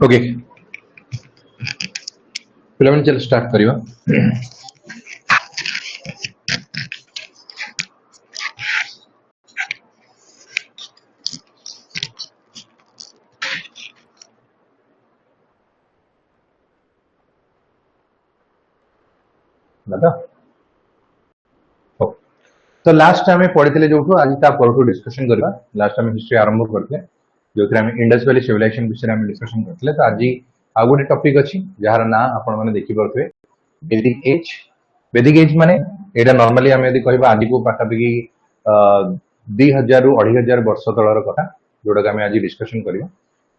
Okay पिलामन चल start करिवा दादा हो तो लास्ट टाइम पढ़ी जो आज पर डिस्कशन करवा लास्ट टाइम हिस्ट्री आरंभ करते जो इंडस वैली सिविलाइजेशन विषय में डिस्कशन करते तो आज आउ गोटे टॉपिक अच्छी जार ना आपण मैंने देखिपे वेदिक एज माने एटा नॉर्मली आम यदि कहबा आज को पाखापाखि 2000 रु 2500 वर्ष तलर कथा जोटा आम आज डिस्कशन करवा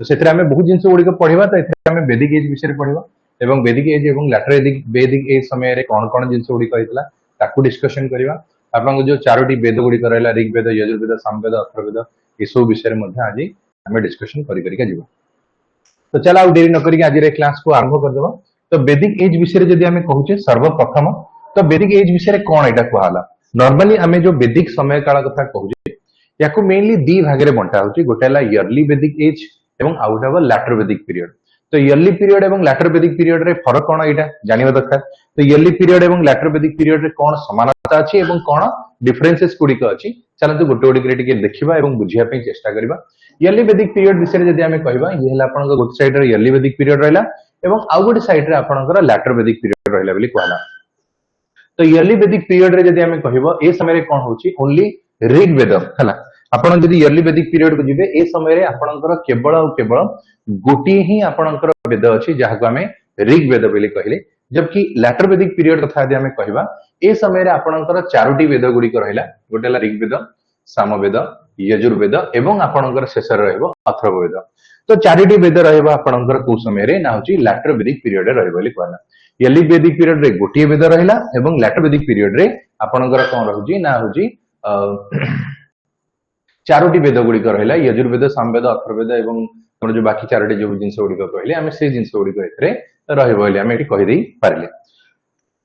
तो से बहुत जिन गुड़िक पढ़ा तो ये वेदिक एज विषय पढ़ा एवं वेदिक एज और लैटर वेदिक एज समय कौन कौन जिन गुड़िक होता डिस्कशन करवा आपन जो चारोटी वेद गुड़िक रहा ऋग्वेद यजुर्वेद सामवेद अथर्ववेद ये सब विषय आज आम डिस्कशन कर तो चल आउ डेरी नक आज क्लास को आरंभ करदे तो वेदिक एज विषय जब आम कहूचे सर्वप्रथम तो वेदिक एज विषय कौन यहाँ कहला नॉर्मली आम जो वेदिक समय काल कथा कहूचे या मेनली दी भाग में बंटा होची गोटे इयरली वेदिक एज एवं आउ गोटे लैटर वेदिक पीरियड तो इयरली पीरियड एवं लैटर वेदिक पीरियड रे फरक कौन यहाँ जानवा दरकार तो इयरली पीरियड एवं लैटर वेदिक पीरियड रे कौन समानता अच्छी एवं कौन डिफरेन्सेस गुड़िक अच्छी चलते गोटे गोटे देखा और बुझापी चेष्टा करवा इयरली वेदिक पीरियड विषय जब आम कहवा ये आप गोटे साइड इयरली वेदिक पीरियड रहा एवं आउ गोटे साइड रे आपनकर लैटर वेदिक पीरियड रहिला बोली कहला तो इयरली वेदिक पीरियड रे जदि आमे कहबो ए समय रे कोन होची ओनली ऋग्वेद हला आपण जदि इयरली वेदिक पीरियड को जिबे ए समय रे आपनकर केवल और केवल गोटी ही आपनकर वेद अछि जहा को आमे ऋग्वेद बोली कहले जबकि लैटर वेदिक पीरियड कथा यदि आमे कहबा ए समय रे आपनकर चारोटी वेद गुडी को रहिला गोटेला ऋग्वेद सामवेद यजुर्वेद एवं आपनकर शेष रहइबो अथर्ववेद तो चारिटी वेद रहइबो आपनकर को समय रे ना होची लैटर वेदिक पीरियड रे रहइबो बोली कहला इयरली वेदिक पीरियड रे गोटी वेद रहिला एवं लैटर वेदिक पीरियड रे आपनकर कोन रहउची ना होची चारोटी वेद गुडी को रहिला यजुर्वेद सामवेद अथर्ववेद एवं हमर जो बाकी चारोटी जो जिंस गुडी को कहले हम से जिंस गुडी को एथरे रहइबो बोली हम एठी कहि देई पारले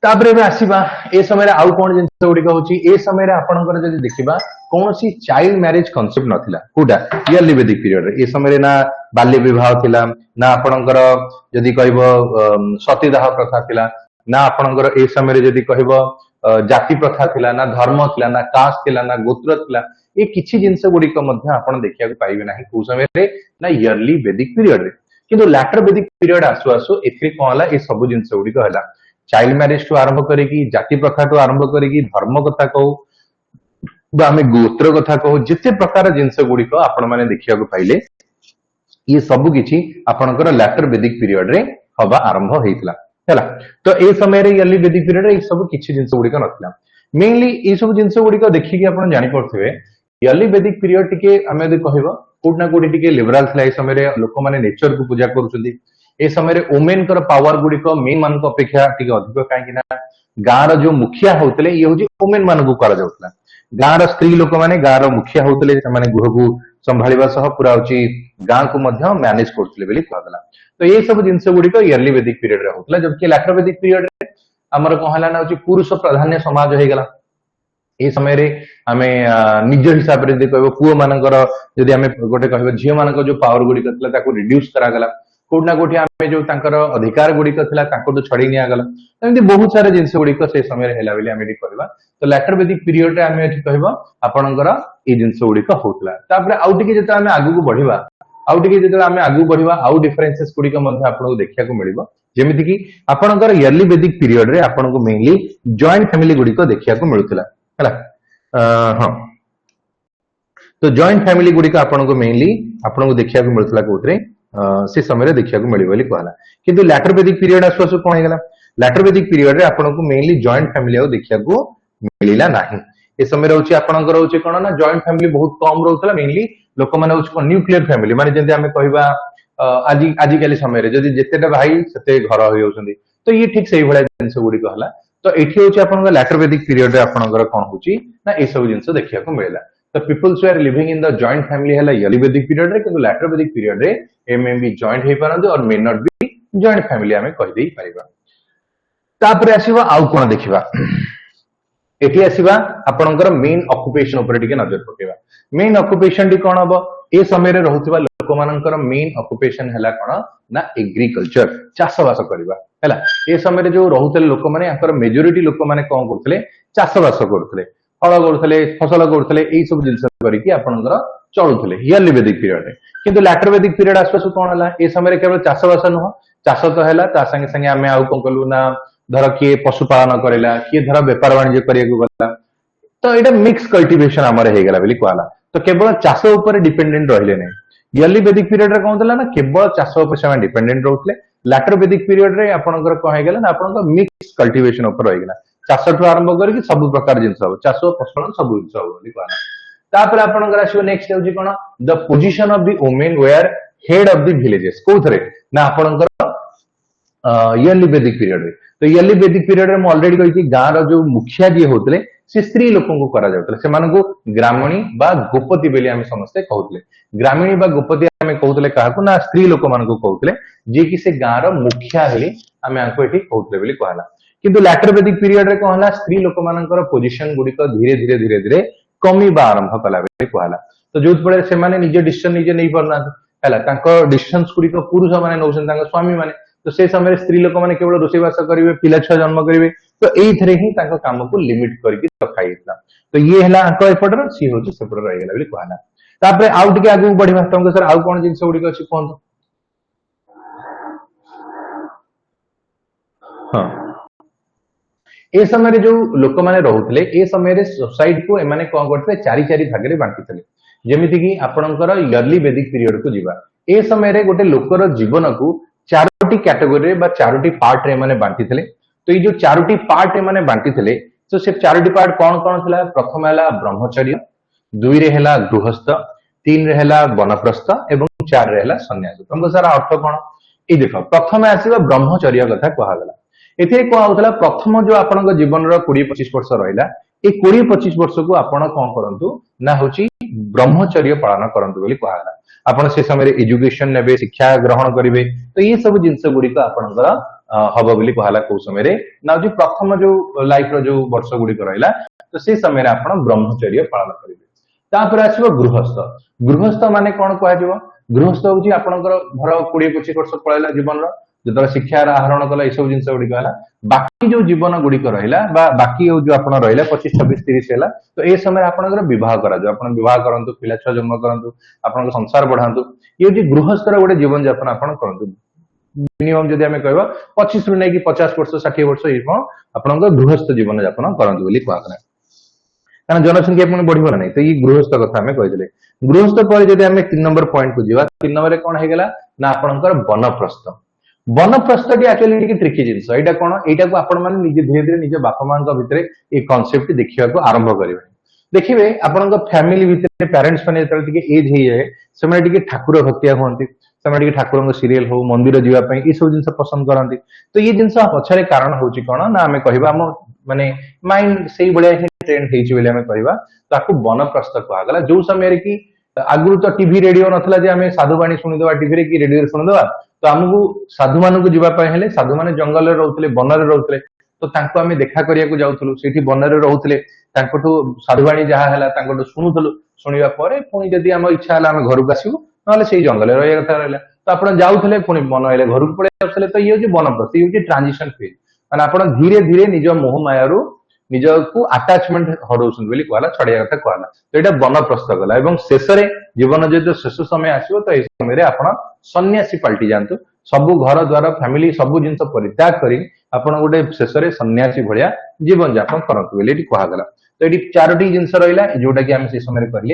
तापरे में आसीबा ए समय रे आउ कोन जिंस गुडी को होची ए समय रे आपनकर जदि देखिबा कोनसी चाइल्ड मैरिज कांसेप्ट नथिला कोडा इयरली वेदिक पीरियड रे ए समय रे ना बाल्य विवाह थिला ना आपनकर जदि कहबो सतीदाह प्रथा थिला ना आपनकर ए समय रे जदि कहबो जाति प्रथा थिला ना धर्म थिला ना कास्ट थिला ना गोत्र थिला ए किछि जिंस गुडी को मध्य आपण देखिया को पाइबे नाही को समय रे ना इयरली वेदिक पीरियड रे किंतु लैटर वेदिक पीरियड आसु आसु एथि कोन हला ए सब जिंस गुडी को हला चाइल्ड मैरिज टू आरंभ करेगी जाति प्रथा टू आरंभ करेगी धर्म कथा कहू आम गोत्र कथा कहू जिते प्रकार जिनस गुड़िक आपण मैंने देखा पाइले ये सब किछि आपनकर लैटर वेदिक पीरियड रे हवा आरंभ होइतला हैला तो ए समय रे इयरली वेदिक पीरियड रे सब किछि जिनस गुड़िक नथिला मेनली ए सब जिनस गुड़िक देखि आपण जानि पड़थिबे इयरली वेदिक पीरियड टिके आमे यदि कहबो कोड ना कोड टिके लिबरल थला ए समय रे लोक माने नेचर को पूजा करूछथि ए समय रे वुमेन कर पावर गुड़िक मेन मान को अपेक्षा टिके अधिक काहे कि ना गार जो मुखिया होतले ये होजी वुमेन मान को करा जाउतला गाँव स्त्री लोक मैंने गाँव मुखिया होते गृह को संभाळिबा सह पूरा होची गाँ को मध्य मैनेज करथिले बोली कहला तो ये सब जिंस गुड़िक इयरली वेदिक पीरियड रे होतला जबकि लैटर वेदिक पीरियड रे हमर कहला ना होची पुरुष प्राधान्य समाज हो गला ए समय रे आमे निज हिसाब रे देखबो पुओ मानकर जदि आमे गोटे कहबो झियो मानकर जो पावर गुड़िक थिला ताको रिड्यूस करा गला कोड ना कोठी आमे जो तांकर अधिकार गुड़िक थिला ताको तो छड़ी निया गला एमती बहुत सारे जिंस गुड़िक से समय रे हैला बेली आमे एठी कहबा तो लैटर वेदिक पीरियड रे आमे एठी कहबो आपनकर ए जिंस गुड़िक होतला तापर आउ टिके जते आमे आगु को बढ़िबा आउ टिके जते आमे आगु बढ़िबा आउ डिफरेंसेस गुड़िक मध्ये आपनको देखिया को मिलिबो जेमिति कि आपनकर इयरली वेदिक पीरियड रे आपनको मेनली जॉइंट फैमिली गुड़िक देखिया को मिलुतला हैला हां तो जॉइंट फैमिली गुड़िक आपनको मेनली आपनको देखिया को मिलुतला कोतरे से समय रे देखिया को मिलिबो बोली कहला किंतु लैटर वेदिक पीरियड आसु कोन हेगला लैटर वेदिक पीरियड रे आपनको मेनली जॉइंट फैमिली आ देखिया को मिलिला नाही ए समय रहउची आपनकर रहउची कोन ना जॉइंट फैमिली बहुत कम रहउतला मेनली लोक माने होची न्यूक्लियर फैमिली माने जेंति हमें कहबा आजि काली समय रे जदि जेतेटा भाई सेते घर होय होउछंदी तो ये ठीक सही भला जिंस गुडी कहला तो एठी होची आपनकर लैटर वेदिक पीरियड रे आपनकर कोन होची ना ए सब जिंस देखिया को मिलला तो peoples are living in the joint family हला इयरली वेदिक पीरियड रे किंतु लैटर वेदिक पीरियड रे ए मे बी जॉइंट हे परंतु और may not be joint family हमें कहि देई परिबा तापरे आसीबा आउ कोन देखिबा एठी आसीबा आपणकर मेन ऑक्युपेशन ऊपर टिके नजर पकेबा। मेन ऑक्युपेशन टी कोन हबो ए समय रे रहुथिबा लोक मानकर मेन ऑक्युपेशन हैला कोन ना एग्रीकल्चर चाष बास करबा हैला। ए समय रे जो रहुतले लोक माने आकर मेजॉरिटी लोक माने कोन करथले चाष बास करथले हल करथले फसल करथले एई सब जिंस करिकि आपणकर चलुथले इयरली वैदिक पीरियड रे। किंतु लैटर वैदिक पीरियड आसपास कोन हला ए समय रे केवल चाष बास नुह चाष तो हैला ता संगे संगे आमे आउ कोन कलु ना धर किए पशुपालन करेला किए धर व्यापार वाणिज्य करिया गला तो एटा मिक्स कल्टीवेशन हमर हे गेला बोली कहला। तो केवल चाष ऊपर डिपेंडेंट रहिले नै। इयरली वैदिक पीरियड रे कोन हला ना केवल चाष ऊपर से डिपेंडेंट रहउतले। लैटर वैदिक पीरियड रे आपनकर कोन हे गेला ना आपनकर मिक्स कल्टीवेशन ऊपर रहि गेला चाष ठु आरंभ करिकि सब प्रकार जिंस हो चाष फसल सब जिंस हो बोली कहला। तापर आपनकर आसीबो नेक्स्ट होची कोन the position of the women where head of the villages कोथरे ना आपनकर इयरली वैदिक पीरियड रे। तो इयरली वैदिक पीरियड रे म ऑलरेडी कहि गाँ रो जो मुखिया जी होतले से स्त्री लोकन को करा जाउतले से मानको ग्रामणी बा गोपति बेली हम समस्त कहउतले। ग्रामीणी बा गोपति हम कहउतले काहाकू ना स्त्री लोक मान को कहउतले जे कि से गाँ रो मुखिया हेली हम आंको एठी कहउतले बोली कहला। किंतु लैटर वैदिक पीरियड रे कहला स्त्री लोक मानकर पोजीशन गुडी को धीरे धीरे धीरे धीरे कमी बा आरंभ कला बोली कहला। तो जोत पळे से माने निजे डिसीजन निजे नै परना हैला तांको डिसीजंस गुडी को पुरुष माने नौसन तांको स्वामी माने तो से समय स्त्री लोक माने केवल रोषेबास करेंगे पिला छुआ जन्म करेंगे तो एथरे ही तांको काम को लिमिट करके रखा हितला। तो ये हला आंको एपटर सी होची सेपटर रहि गेला बोली कहला। तापरे आउ टिके आगु बढ़िबा तुमको सर आउ कोन जिंस गुडी को अछि कोन। हां ए समय रे जो लोक माने रहउतले ए समय रे सोसाइटी को ए माने कोन करथले चारि चारि भाग रे बांटितले जेमिति कि आपणकर इयरली वैदिक पीरियड को जीवा ए समय रे गोटे लोकर जीवन को चारोटी कैटेगरी बा चारोटी पार्ट रे माने बांटी थिले। तो ये जो चारोटी पार्ट रे माने बांटी थिले तो से चारोटी पार्ट कौन कौन थिला प्रथम हैला ब्रह्मचर्य दुई रे हैला गृहस्थ तीन रे हैला वनप्रस्थ एवं चार रे हैला सन्यास। तुमको सारा अर्थ कोन ए देखो प्रथम आसीबा ब्रह्मचर्य कथा कहा गला। एथे को होतला प्रथम जो आपनक जीवन रो 20-25 वर्ष रहिला ए 20-25 वर्ष को आपण कोन करंतु ना होची ब्रह्मचर्य पालन करंतु बोली कहा गला। आपण से समय रे एजुकेशन नेबे शिक्षा ग्रहण करिवे तो ये सब जिंस गुडी को आपनकर हबो बोली कहला को समय रे ना जो प्रथम जो लाइफ रो जो वर्ष गुडी को रहिला तो से समय रे आपण ब्रह्मचर्य पालन करिवे। तापर आसीबो गृहस्थ। गृहस्थ माने कोन कहै जिवो गृहस्थ होची आपनकर घर 20-25 वर्ष पळैला जीवन रो जतरा शिक्षा आहरण कला ए सब जिंस गुडी कहला बाकी जो जीवन गुडी को रहिला बा बाकी जो आपण रहिला 25-26-30 हैला तो ए समय आपनकर विवाह करा जो आपण विवाह करंतु पिला छ जन्म करंतु आपण संसार बढ़ांतु ये जो गृहस्थ रो गोटे जीवन यापन आपण करंतु मिनिमम जदि हमें कहबा 25 रु नै कि 50 वर्ष 60 वर्ष ए कोन आपनकर गृहस्थ जीवन यापन करंतु बोली कहला। कारण जनसंख्या पुणी बढ़िबो नै तो ये गृहस्थ कथा हमें कहिदले। गृहस्थ पर जदि हमें 3 नंबर पॉइंट को जीवा 3 नंबर रे कोन हे गेला ना आपनकर वनप्रस्थ। वनप्रस्थ टी एक्चुअली टिके ट्रिकी जिंस एटा कोन एटा को आपण माने निजे धीरे धीरे निजे बापा मां का भितरे ए कांसेप्ट देखिया को आरंभ करिवे। देखिबे आपनका फैमिली भितरे पेरेंट्स माने जतरा टिके एज हे जाए समय टिके ठाकुर भक्तिया होंती समय टिके ठाकुर को सीरियल हो मंदिर जीवा पई ई सब जिंस पसंद करंती। तो ये जिंस पछरे कारण होची कोन ना हमें कहिबा हम माने माइंड सेही बळे ही ट्रेंड हेची बेले हमें कहिबा ताकू वनप्रस्थ कहा गला। जो समय रे की आगु तो टीवी रेडियो नथला जे हमें साधु बाणी सुनि देबा टीवी रे की रेडियो रे सुनि देबा तो हमकु साधु मानकु जीवा पय हेले साधु माने जंगल रे रहउतले वन रे रहउतले तो तांको हमें देखा करिया को जाउथलु सेठी वन रे रहउतले तांकोठु साधुवाणी जहा हला तांकोठु सुनुथलु सुनिबा परे पुनी जदी हम इच्छा हला हम घर को आसीबु नले सेही जंगल रे रहया कथा रहला तो आपण जाउथले पुनी मन आइले घर को पळे आउथले तो ये जे वनप्रस्थ ये जे ट्रांजिशन फेज माने आपण धीरे धीरे निज मोह माया रो निज को अटैचमेंट हरउसन बोली कहला छड़िया कथा कहला। तो एटा वनप्रस्थ गला एवं शेष रे जीवन जो शेष समय आसीबो तो ए समय रे आपण सन्यासी पलटि जानतु सबु घर द्वार फैमिली सबु जिंस परित्याग करी आपण गोटे शेष रे सन्यासी भलिया जीवन यापन करंतु बोली एटी कहा गला। तो एटी चारोटी जिंस रहिला जोटा कि हम से समय रे कहले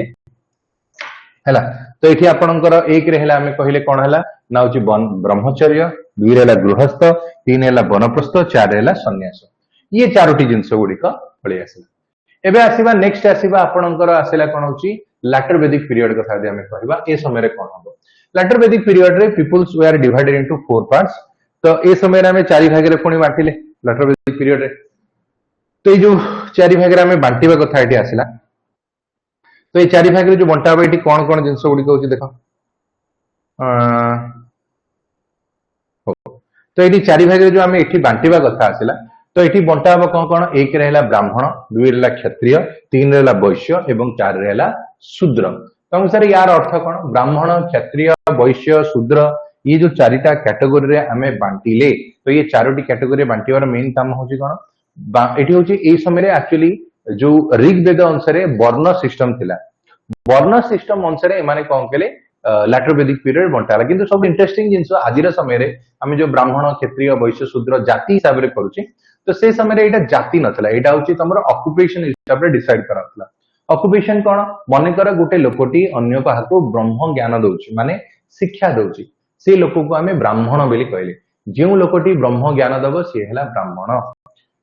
हैला। तो एठी आपनकर एक रे हैला हमें कहले कोन हैला ना होची ब्रह्मचर्य दुई रे हैला गृहस्थ तीन हैला वनप्रस्थ चार रे हैला सन्यास ये चारोटी जिंस गुडी का पळे आसीला। एबे आसीबा नेक्स्ट आसीबा आपनकर आसीला कोन होची लैटर वैदिक पीरियड कथा जे हमें कहबा ए समय रे कोन हबो। लैटर वैदिक पीरियड रे peoples were divided into 4 parts. तो ए समय रे हमें चारि भाग रे पुणी बांटिले लैटर वैदिक पीरियड रे। तो ये जो चारि भाग रे हमें बांटिबा कथा एठी आसीला तो ये चारि भाग रे जो बंटा बा एठी कोन कोन जिंस गुडी होची देखो तो ये चारि भाग रे जो हमें एठी बांटिबा कथा आसीला तो ये बंटा हम कौन कौन एक रहा ब्राह्मण, दुई रहा क्षत्रिय, तीन रहा वैश्य एवं चार रहा शूद्र। तो अनुसार यार अर्थ कौन, ब्राह्मण क्षत्रिय वैश्य शूद्र ये जो चारिटा कैटेगोरी रे आमे बांटिले, तो ये चारोटी कैटेगोरी बांटिवार मेन काम होची कौन, एठी होची ए समय एक्चुअली जो ऋग्वेद अनुसार वर्ण सिस्टम थिला, वर्ण सिस्टम अनुसार माने कौन केले लैटर वैदिक पीरियड बंटाला। किंतु सब इंटरेस्टिंग जिनस आज समय रे आमे जो ब्राह्मण क्षत्रिय वैश्य शूद्र जाति हिसाब रे करूची, तो से समय एटा जाति नथला, एटा होची तमरो ऑक्युपेशन हिसाब रे डिसाइड कराथला। ऑक्युपेशन कोन, मनेकर गोटे लोकटी अन्य काहाको ब्रह्म ज्ञान दउची माने शिक्षा दउची, से लोक को आमे ब्राह्मण बोली कहले। जो लोकटी ब्रह्म ज्ञान दब सी है ब्राह्मण।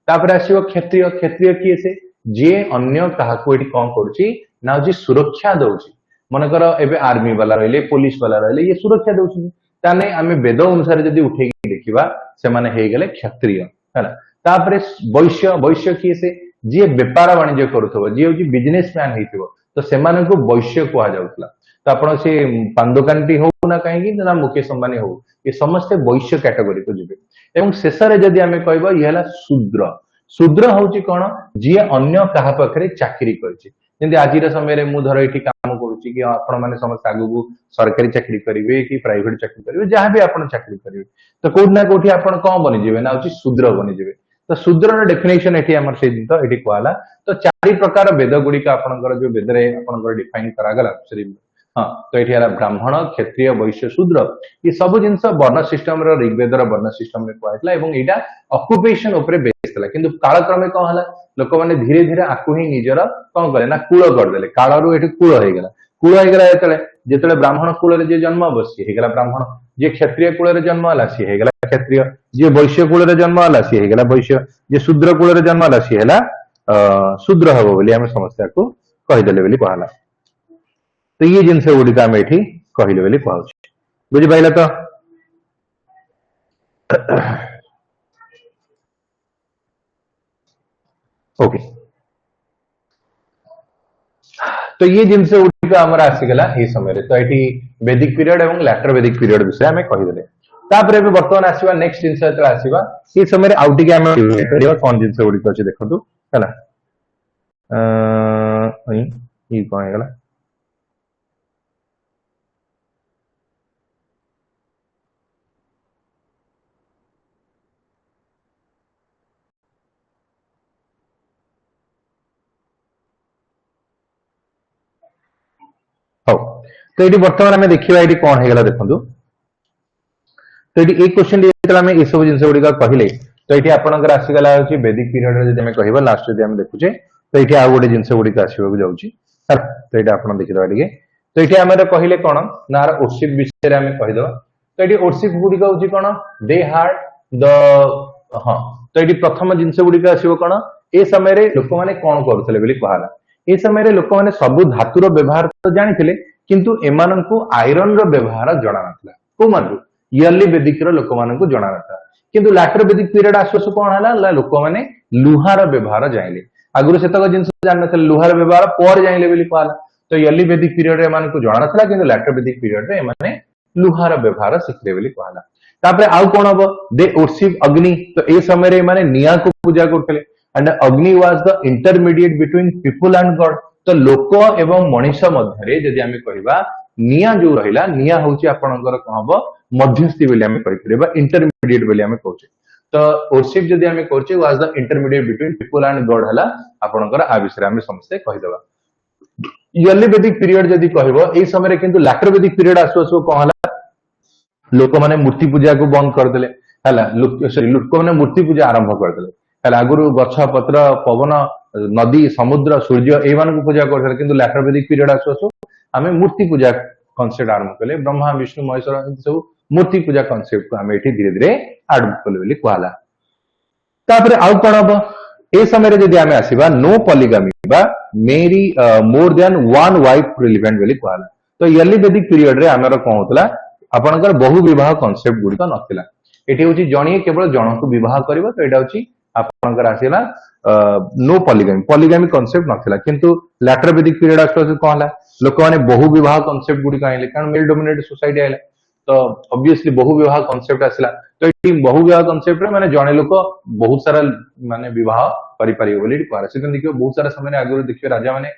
तापर आसीबो क्षत्रिय, क्षत्रिय किए से जे अन्य काहाको एठी कोन करूची ना जे सुरक्षा दउची, मनकर एबे आर्मी वाला रहले पुलिस वाला रहले ये सुरक्षा दउची, ताने आमे वेद अनुसार जदी उठे देखिबा से माने हे गेले क्षत्रिय हैला। तापर वैश्य, वैश्य किए से जे व्यापार वाणिज्य करूथबो, जे होची बिजनेसमैन हेतिबो, तो सेमान को वैश्य कहा जाउतला। तो आपण से पान दुकानटी हो ना कहीं ना मुकेश अंबानी हो, ये समस्ते वैश्य कैटेगोरी को जिबे। एवं शेष रे जदी आमे कहबो ये हला शूद्र, शूद्र होची कोन, जे अन्य काहा पाखरे चाकरी करछि। जेंति आजिर समय रे मु धर एठी काम करूछि कि आपण माने समस्त आगु सरकारी चाकरी करिवे कि प्राइवेट चाकरी करिवे, जहां भी आपण चाकरी करिवे, तो कोड ना कोठी आपण कोन बनि जिवे ना होची शूद्र बनि जिवे। तो शूद्र डेफिनेशन एठी हमर से जितो एठी कहला। तो चारि प्रकार वेद गुडी का आपनकर जो वेद रे आपनकर डिफाइन करा गला श्री, हाँ तो ये ब्राह्मण क्षत्रिय वैश्य शूद्र ये सब जिनस वर्ण सिस्टम ऋग्वेद वर्ण सिस्टम में कहला एवं एटा ऑक्युपेशन ऊपर बेस थला। किंतु कालक्रमे कौन हला, लोक माने धीरे धीरे आकु ही निजर कौन करे ना कुल कर देले, कालरू एठी कुल हो गेला। कुल हो गेला जेतले ब्राह्मण कुल रे जे जन्म बसी हे गेला ब्राह्मण, जे क्षत्रिय कुल रे जन्म हला सी हे गेला क्षत्रिय, जे वैश्य कुल रे जन्म हला सी हे गेला वैश्य, जे शूद्र कुल रे जन्म हला सी हेला शूद्र हबो बोली हम समस्या को कहि देले बोली कहला। तो ये जिनस गुड़िक आम ये कहले बोली कहूँ, बुझिपाइल तो। ओके, तो ये जिनस गुड़िक आमर आसीगला ये समय तो ये वैदिक पीरियड एवं लैटर वैदिक पीरियड विषय आम कहीदे। तापर बर्तमान आसवा नेक्स्ट जिनस आसवा ये समय आउ टिके आम कौन जिनस गुड़िक अच्छे देखु है ये कौन है हो। तो ये बर्तमान आम देखा ये कौन है देखो। तो ये क्वेश्चन ये सब जिन गुड़िक कहले, तो ये आपंकर आसीगला वैदिक पीरियड जब कह लास्ट जब देखुचे, तो ये आउ गोटे जिन गुड़िक आसवाक जाऊँगी। तो ये आप देखिए टे, तो ये आम कहले कौन ना ओरशिप विषय में कहीद। तो ये ओरशिप गुड़िक हूँ कौन, दे हार्ड द, हाँ तो ये प्रथम जिन गुड़िक आसो कौन, ए समय लोक मैंने कौन करुले कहला। ए समय लोक मैंने सबू धातुर व्यवहार तो जानी, किंतु एमान को आयरन व्यवहार जना ना को मान इयरली वेदिक लोक मान जना ना। किंतु लैटर वेदिक पीरियड आसु कौन है लोक मैंने लुहार व्यवहार जाइले। आगुरी से जिन जान ना लुहार व्यवहार पर जाइले बोली कहला। तो इयरली वेदिक पीरियड एमान को जना ना, किंतु लैटर वेदिक पीरियड रे एमाने लुहार व्यवहार शिखले बोली कहला। तापर आउ कौन हम दे ओरशिप अग्नि, तो ए समय माने निया को पूजा करते एंड अग्नि was the intermediate between people and God. तो लोक एवं मनुष्य मध्य जदि आम कहवा निया जो रहा, निया हूँ आपंकर कौन हम मध्यस्थी बोली आम कह इंटरमीडिएट बोली आम कहे। तो ओरशिप जदि आम कहे was the intermediate between people and God है आपंकर आ विषय आम समस्ते कहीदेवा। इयरली वेदिक पीरियड जदि कह ये समय किंतु लैटर वेदिक पीरियड आसु आसु कौन है लोक मैंने मूर्ति पूजा को बंद करदे, लोक मैंने मूर्ति पूजा आरंभ करदे। आगुरी गछ पत्र पवन नदी समुद्र सूर्य एमान को पूजा करते, किंतु लैटर वेदिक पीरियड आसु आसु आम मूर्ति पूजा कनसेप्ट आरंभ कले। ब्रह्मा विष्णु महेश्वर सब मूर्ति पूजा कनसेप्ट को आम धीरे धीरे आरंभ कले बोली कहला। तापर आउ कौन हम ए समय जदि आम आसवा नो पॉलीगामी बा मेरी more than one wife relevant बोली कहला। तो इयरली वेदिक पीरियड रे आमर कौन होतला आपनकर बहु विवाह कनसेप्ट गुड़िक नथिला। एठी होची जणिए केवल जण को विवाह करिवो, तो एटा होची आपनकर आसीला नो पॉलीगामी, पॉलीगामी कनसेप्ट नथिला। किंतु लैटर वेदिक पीरियड आसु कौन है लोक माने बहु विवाह कनसेप्ट गुड़िक आइले, कारण मेल डोमिनेटेड सोसाइटी आइला। तो ऑब्वियसली बहु विवाह कनसेप्ट आसला, तो ये बहुविवाह कॉन्सेप्ट रे माने जणे लोक बहुत सारा माने विवाह करि परिबो बोली कहला से देखियो बहुत सारा समय आगु देखियो राजा माने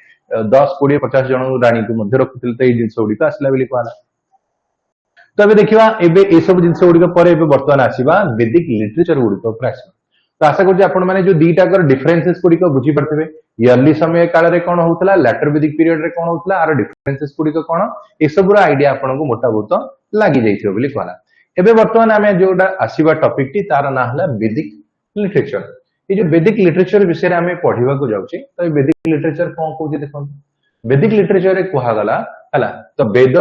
10 20 50 जन रानी को मध्य रखुथिल तो ये जिंस उडी आसला बोली कहला तो अबे देखिबा एबे ए सब जिंस उडी पर एबे वर्तमान आसीबा वैदिक लिटरेचर उडी पर आसीबा तो आशा करछि आपण माने जो दीटा कर डिफरेंसेस गुडी को बुझी परथिबे इयरली समय काल रे कोन होतला लेटर वैदिक पीरियड रे कोन होतला आर डिफरेंसेस गुडी को कोन ए सब रो आईडिया आपण को मोटा बहुत लागि जाइथिबो बोली कहला एबे वर्तमान आमे जोडा आसीबा टॉपिक टी तार ना हला वैदिक लिटरेचर ये जो वैदिक लिटरेचर विषय रे आमे पढिबा को जाउची तो ये वैदिक लिटरेचर कोन कोची देखन वैदिक लिटरेचर रे कुहा गला हला तो Veda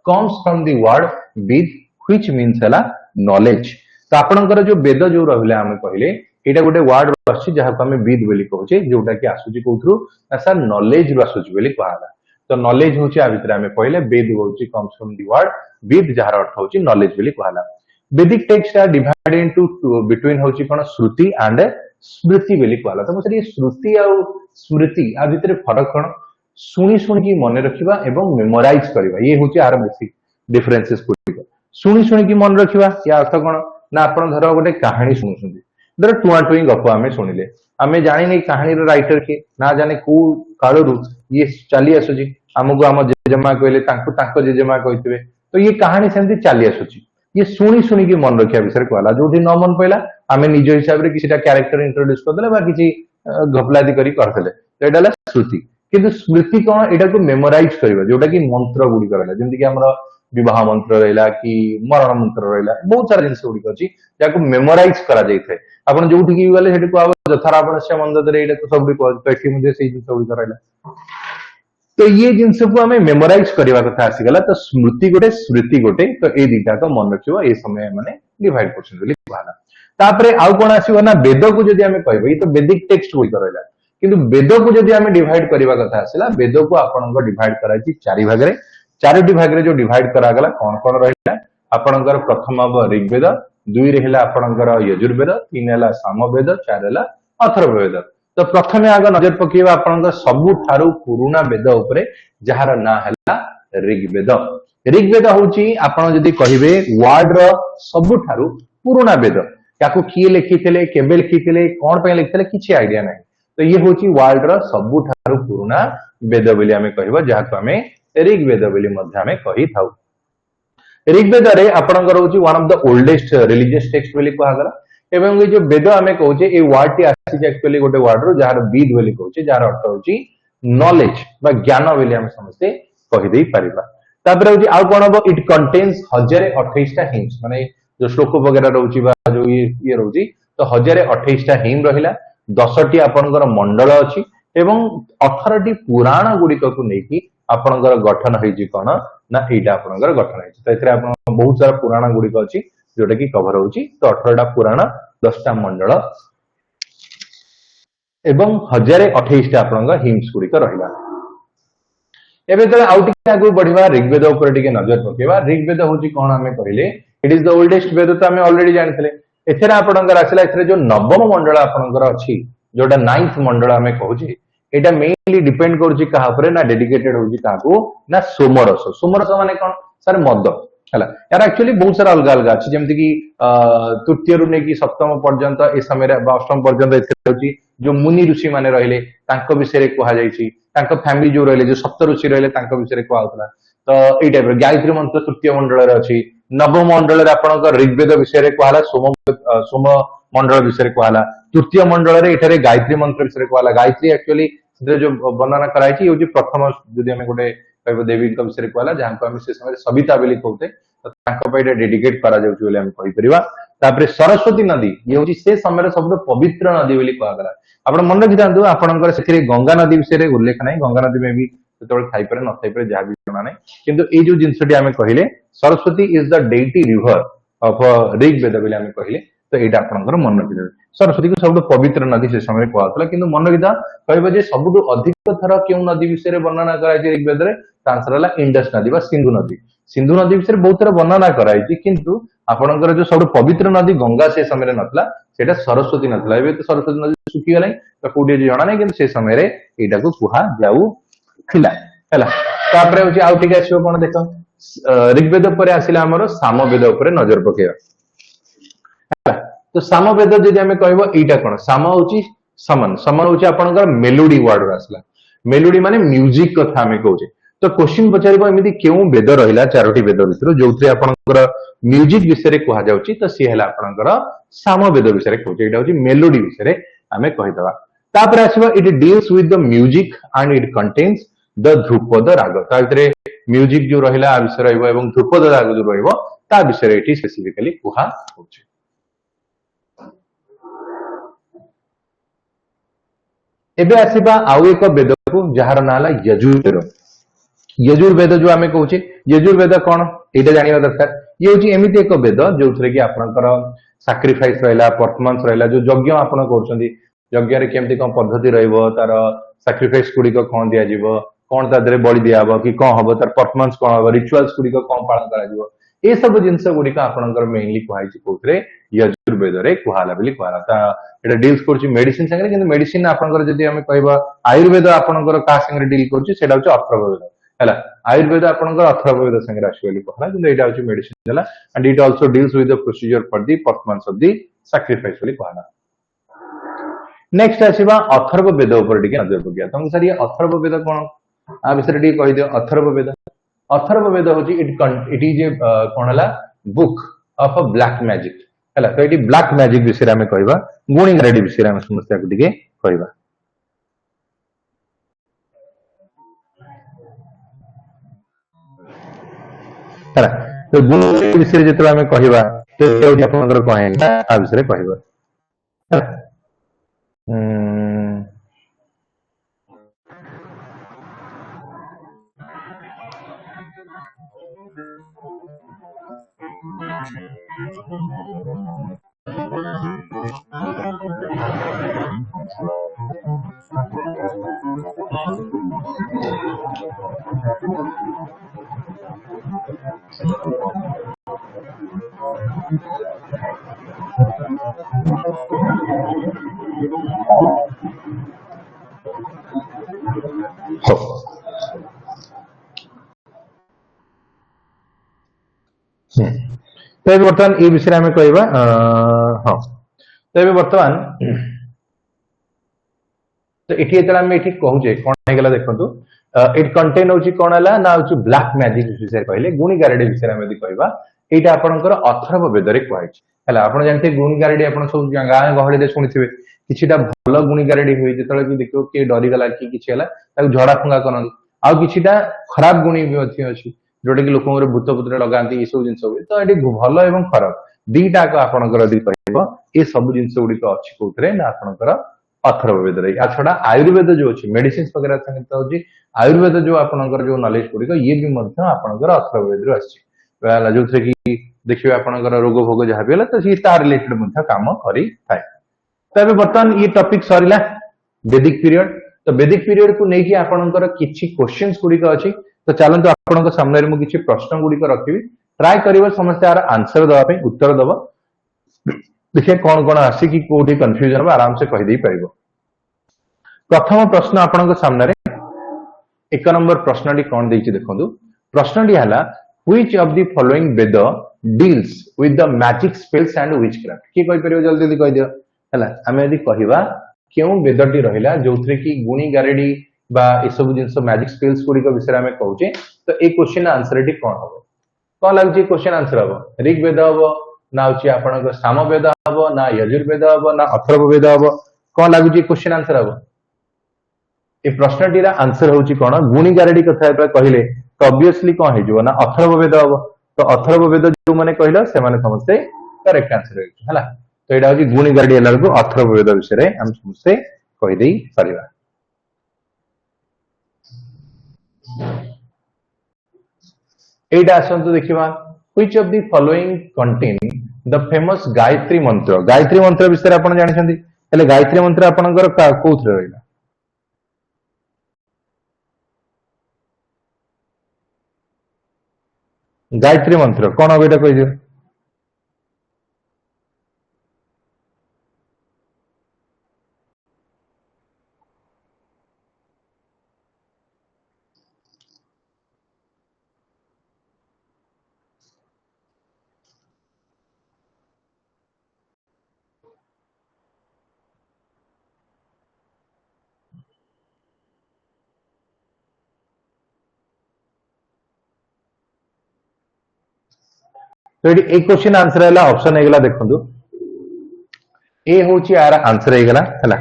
comes from the word vid which means हला नॉलेज तो आपनकर जो वेद जो रहले आमे कहले एटा गोटे वर्ड आछि जहा को हमें विद बोली कहउचे जोटा कि आसुची कोथरु ना सर नॉलेज रो आसुची बोली कहला तो नॉलेज होची आ भितर हमें कहले वेद होची comes from the word vid जहार अर्थ होची नॉलेज बोली कहला Vedic text are divided into between होची कोन श्रुति एंड स्मृति बोली कहला तो मुझे श्रुति आ स्मृति आ भितर फरक कोन सुनी सुनी की मन रखिबा एवं मेमोराइज करबा ये होची आर बेसिक डिफरेंसेस कोठी सुनी की मन रखिबा या अर्थ कोन ना आपण धर गोटे कहानी सुनुछंदी धर टुआ टुई गप आमे सुनिले आमे जानि नै कहानी रो राइटर के ना जाने को काळरु ये चली आसुची हमको हम जेजेमा कहले तांको जेजेमा कहथिबे तो ये कहानी सेमती चली आसुची ये सुनी की मन रखिया विषय कहला जोठी न मन पइला आमे निज हिसाब रे किछिटा कैरेक्टर इंट्रोड्यूस करदेले बा किछि घपलादी करी करथले तो एडाला श्रुति किंतु स्मृति कोन एटा को मेमोराइज करबा जोटा कि मंत्र गुडी करला जेंति कि हमरा विवाह मंत्र रहिला कि मरण मंत्र रहिला बहुत सारा जिंस गुडी अछि जाको मेमोराइज करा जाइथे आपण जोठी की गले हेटी को जथारा आपण से मंदर रे एटा तो सब को पेटी मुझे सेही जिंस गुडी करला तो ये जिनस को हमें मेमोराइज करबा कथा आसी गला तो स्मृति गोटे स्मृति गोटे तो ए दीटा तो मन रखिबो ए समय माने डिवाइड परसेंट बोली कहला तापरे आउ कोन आसीबो ना वेद को जदी हमें कहबो ये तो वैदिक टेक्स्ट होई करला किंतु वेद को जदी हमें डिवाइड करबा कथा आसीला वेद को आपनकर डिवाइड कराई चारि भाग रे चारोटी भाग रे जो डिवाइड करा गला कोन रहिला आपनकर प्रथम अब ऋग्वेद दुई रे हला आपनकर यजुर्वेद तीन हला सामवेद चार हला अथर्ववेद तो प्रथमे आग नजर पकेबा आपनकर सबु थारु पुराना वेद उपरे जहार ना हला ऋग्वेद ऋग्वेद होची आपण जदी कहिबे वर्ड रो सबु थारु पुराना वेद याको किए लिखिथिले केबे लिखिथिले कोन पे लिखिथिले किछि आईडिया नाही तो ये होची वर्ड रो सबु थारु पुराना वेद बोली हमें कहबा जहाको हमें ऋग्वेद बोली मध्य हमें कहि थाउ ऋग्वेद रे आपनकर होची one of the oldest religious text बोली कहा गला एवं ये जो वेद हमें कहउचे ए वर्ड टी आसी एक्चुअली गोटे वर्ड रो जहार विद बोली कहउचे जहार अर्थ होची नॉलेज बा ज्ञान बोली हम समझते कहि देई परिबा तापर होची आ कोन हो इट कंटेन्स 1028 टा हिम्स माने जो श्लोक वगैरह रहउची बा जो ये रहउची तो 1028 टा हिम रहिला 10 टी आपनकर मंडल अछि एवं 18 टी पुराण गुडी को नेकी आपनकर गठन होईची कोन ना एटा आपनकर गठन होईची तो एथरे आपन बहुत सारा पुराण गुडी को अछि जोटा कि कवर होची तो 18 टा पुराण 10 टा मंडल एवं 1028 टा आपनकर हिम्स गुडी को रहिला एबे तो आउट आगु बढ़िबा ऋग्वेद ऊपर टिके नजर पकेबा ऋग्वेद होची कोन हमें कहिले इट इज द ओल्डेस्ट वेद तो हमें ऑलरेडी जानथिले एथरे आपनकर आसिला एथरे जो नवम मंडल आपनकर अछि जोटा 9th मंडल हमें कहूची एटा मेनली डिपेंड करूची कहा ऊपर ना डेडिकेटेड होची काको ना सोमरस माने कोन सर मद हला यार एक्चुअली बहुत सारा अलग अलग अछि जेमति कि तृतीय रु ने कि सप्तम पर्यंत ए समय रे अष्टम पर्यंत एथरे होची जो मुनि ऋषि माने रहिले तांको विषय रे कहा जाईची तांको फैमिली जो रहिले जो सप्त ऋषि रहिले तांको विषय रे कहा होतला तो ए टाइप रे गायत्री मंत्र तृतीय मंडल रे अछि नवम मंडल रे आपनका ऋग्वेद विषय रे कहला सोम मंडल विषय रे कहला तृतीय मंडल रे एठारे गायत्री मंत्र विषय रे कहला गायत्री एक्चुअली जो वर्णना कराइची यो प्रथम जदि हमें गोटे कहबो देवी का विषय रे कहला जहां को हम से समय सविता बोली कहते तो तांको पे डेडिकेट करा जाउची बोली हम कहि परिबा तापरे सरस्वती नदी ये होची से समय रे सबसे पवित्र नदी बोली कहला गला आपण मन रखितांतु आपनकर सेथिरे गंगा नदी विषय रे उल्लेख नाही गंगा नदी में भी तोळ खाइ परे न खाइ परे जा भी जणा नाही किंतु ए जो जिंसटी हमें कहिले Saraswati is the deity river of Rigveda बोली हमें कहिले तो एटा आपनकर मन रखिदेबे सरस्वती को सबसे पवित्र नदी से समय कहला किंतु मन रखिता कहबो जे सबटु अधिक थर केउ नदी विषय रे वर्णना कराइ ऋग्वेद रे आंसर हला इंडस नदी बा सिंधु नदी विषय बहुत थर वर्णना कराइ किंतु आपनकर जो सब पवित्र नदी गंगा से समय नथला सेटा सरस्वती नथला एबे तो सरस्वती नदी सुखी गलाई तो कोडी जणा नै किंतु से समय रे एटा को कुहा जाऊ थिला हला तापरे होची आउ ठीक आछो कोन देखो ऋग्वेद परे आसिला हमरो सामवेद ऊपर नजर पकेबा तो सामवेद जदि आम कह एटा कौन साम हूँ समन समन हूँ आपंकर मेलोडी वर्ड आसला मेलोडी माने म्यूजिक कथा आम कहे तो क्वेश्चन पचार एमती क्यों वेद रहा चारोटी वेद भितर जो आपंकर म्यूजिक विषय कहुच्छी तो सी है आपंकर साम वेद विषय कहूँ यहाँ हूँ मेलोडी विषय आम कहीदे तापर आसवा it deals with the music and it contains the dhrupad raga ता भीतर म्यूजिक जो रहा आ विषय रहा ध्रुपद राग जो रहा विषय ये स्पेसिफिकली कुहा होची। एबे आसीबा आउ एक वेद को जार ना यजुर्वेद यजुर्वेद जो आम कहे यजुर्वेद कौन यहाँ जानवा दरकार ये हूँ एमती एक वेद जो थे कि आपंकर साक्रिफाइस रहा परफॉर्मेंस रहा जो यज्ञ आप यज्ञ केमती कौन पद्धति तार साक्रिफाइस गुड़िक कौन दिज्व कौन तादे बलि दिहब कि कौन हम तार परफॉर्मेंस कौन हम रिचुअल्स गुड़िक कौन पालन कर ये सब जिनस गुड़िक आपंकर मेनली कहुई कौन यजुर्वेद कहला कहला डील्स कर मेडिसिन संगे कि मेडिसिन आपंकर जब आम कह आयुर्वेद आपंकर क्या संगे डील कर अथर्ववेद है आयुर्वेद आपंकर अथर्ववेद संगे आसो कहला कि यहाँ हूँ medicine and it also deals with the procedure for the performance of the sacrifice कहला। नेक्स्ट आसवा अथर्ववेद नजर पकिया तुमको सर ये अथर्ववेद कौन आ विषय कहीदि अथर्ववेद अथर्ववेद हूँ इट इज कौन है book of a black magic है तो ये ब्लैक मैजिक विषय आम कह गुणी गारेडी विषय आम समस्त कह तो गुणी विषय जो आम कह तो कौन आ विषय कह तो बर्तमान ये विषय आम कह हाँ तो बर्तमान तो ये कहूचे कौन है देखो इट कंटेन हूँ कौन है ना हूँ ब्लैक मैजिक विषय कहले गुणी गारेडी विषय आम कह यहाँ आपंकर अथर्ववेद कहला आप जानते गुणी गारेडी आप सब गाँ गहली शुणी कि भल गुणी गारेडी हुए जो भी देखो किए डरीगला कि किसी है झड़ा फुंगा करती आउ कि खराब गुणी भी अच्छी जोटा कि लोक भूत पुत्र लगाती ये सब जिन हुए तो ये भल और खराब दीटा आपंकर कह ये सब जिन गुड़िक अच्छी कौन ना आपंकर अथर्ववेद आ छड़ा आयुर्वेद जो अच्छी मेडिसिन वगैरह संगे आयुर्वेद जो आपंकर जो नॉलेज गुड़िक ये भी आपंकर अथर्ववेद आसी जो थे कि देखिए आपंकर रोग भोग जहाँ भी है तो सी रिलेटेड काम करें तो बर्तमान ये टॉपिक सरला वैदिक पीरियड तो वैदिक पीरियड को लेकिन आपंकर किसी क्वेश्चंस गुड़िक अच्छी तो चलते आपंक सामने मुझे किसी प्रश्न गुड़िक रखी ट्राए कर समस्त यार आंसर दवाई उत्तर दब देखिए कौन कौन आसी कि कोठी कंफ्यूजन हम आराम से कहीदे पार प्रथम प्रश्न आपण सामने एक नंबर प्रश्न कौन देखो प्रश्न है which of the following Veda deals with the magic spells and witchcraft किए कहीपर जल्दी जल्दी कहीदियो है आम यदि कहवा क्यों वेदटी रहा जो थे कि गुणी गारेडी सब जिन मैजिक स्पेल्स गुड़िक विषय आम कहे तो ये क्वेश्चन आंसर टी कौन हम कौन लगुच क्वेश्चन आंसर हम ऋग्वेद हम ना हूँ आप सामवेद हम ना यजुर्वेद हम ना अथर्ववेद हम कौन लगुच क्वेश्चन आंसर हम ये प्रश्नटीर आंसर हूँ कौन गुणी गारेडी कथा कहले तो ऑब्वियसली कौन हो ना अथर्ववेद हम तो अथर्ववेद जो मैंने कहल से समस्ते करेक्ट आंसर है तो यहाँ हूँ गुणी गारेडी है अथर्ववेद विषय हम समस्ते कहीदे पार एटा आसतु देखा which of the following contain the famous Gayatri मंत्र विषय आप जानते गायत्री मंत्र आपंकर कौन रहा गायत्री मंत्र कौन हम यहाँ कहीदियो तो ये एक क्वेश्चन आंसर है ऑप्शन है देखो ए हूँ यार आंसर है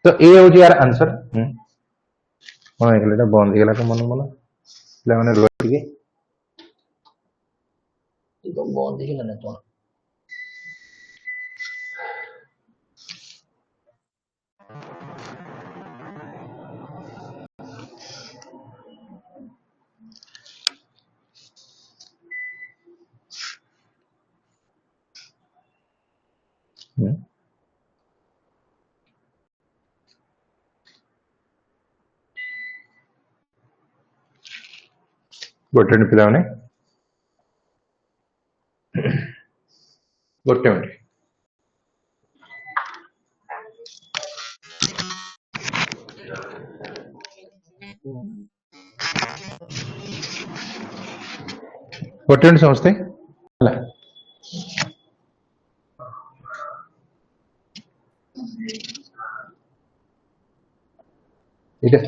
तो ए हूँ यार आंसर कौन है बंद हो तो मन मन पे रुआ बंद हो तो गोटे मिनट पिला गोटे मिनट गोटे मिनट समझते ठीक है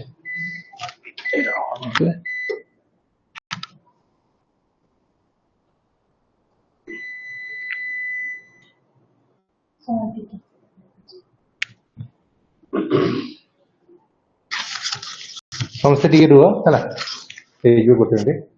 समस्ते टी रुह है गोटे मिनट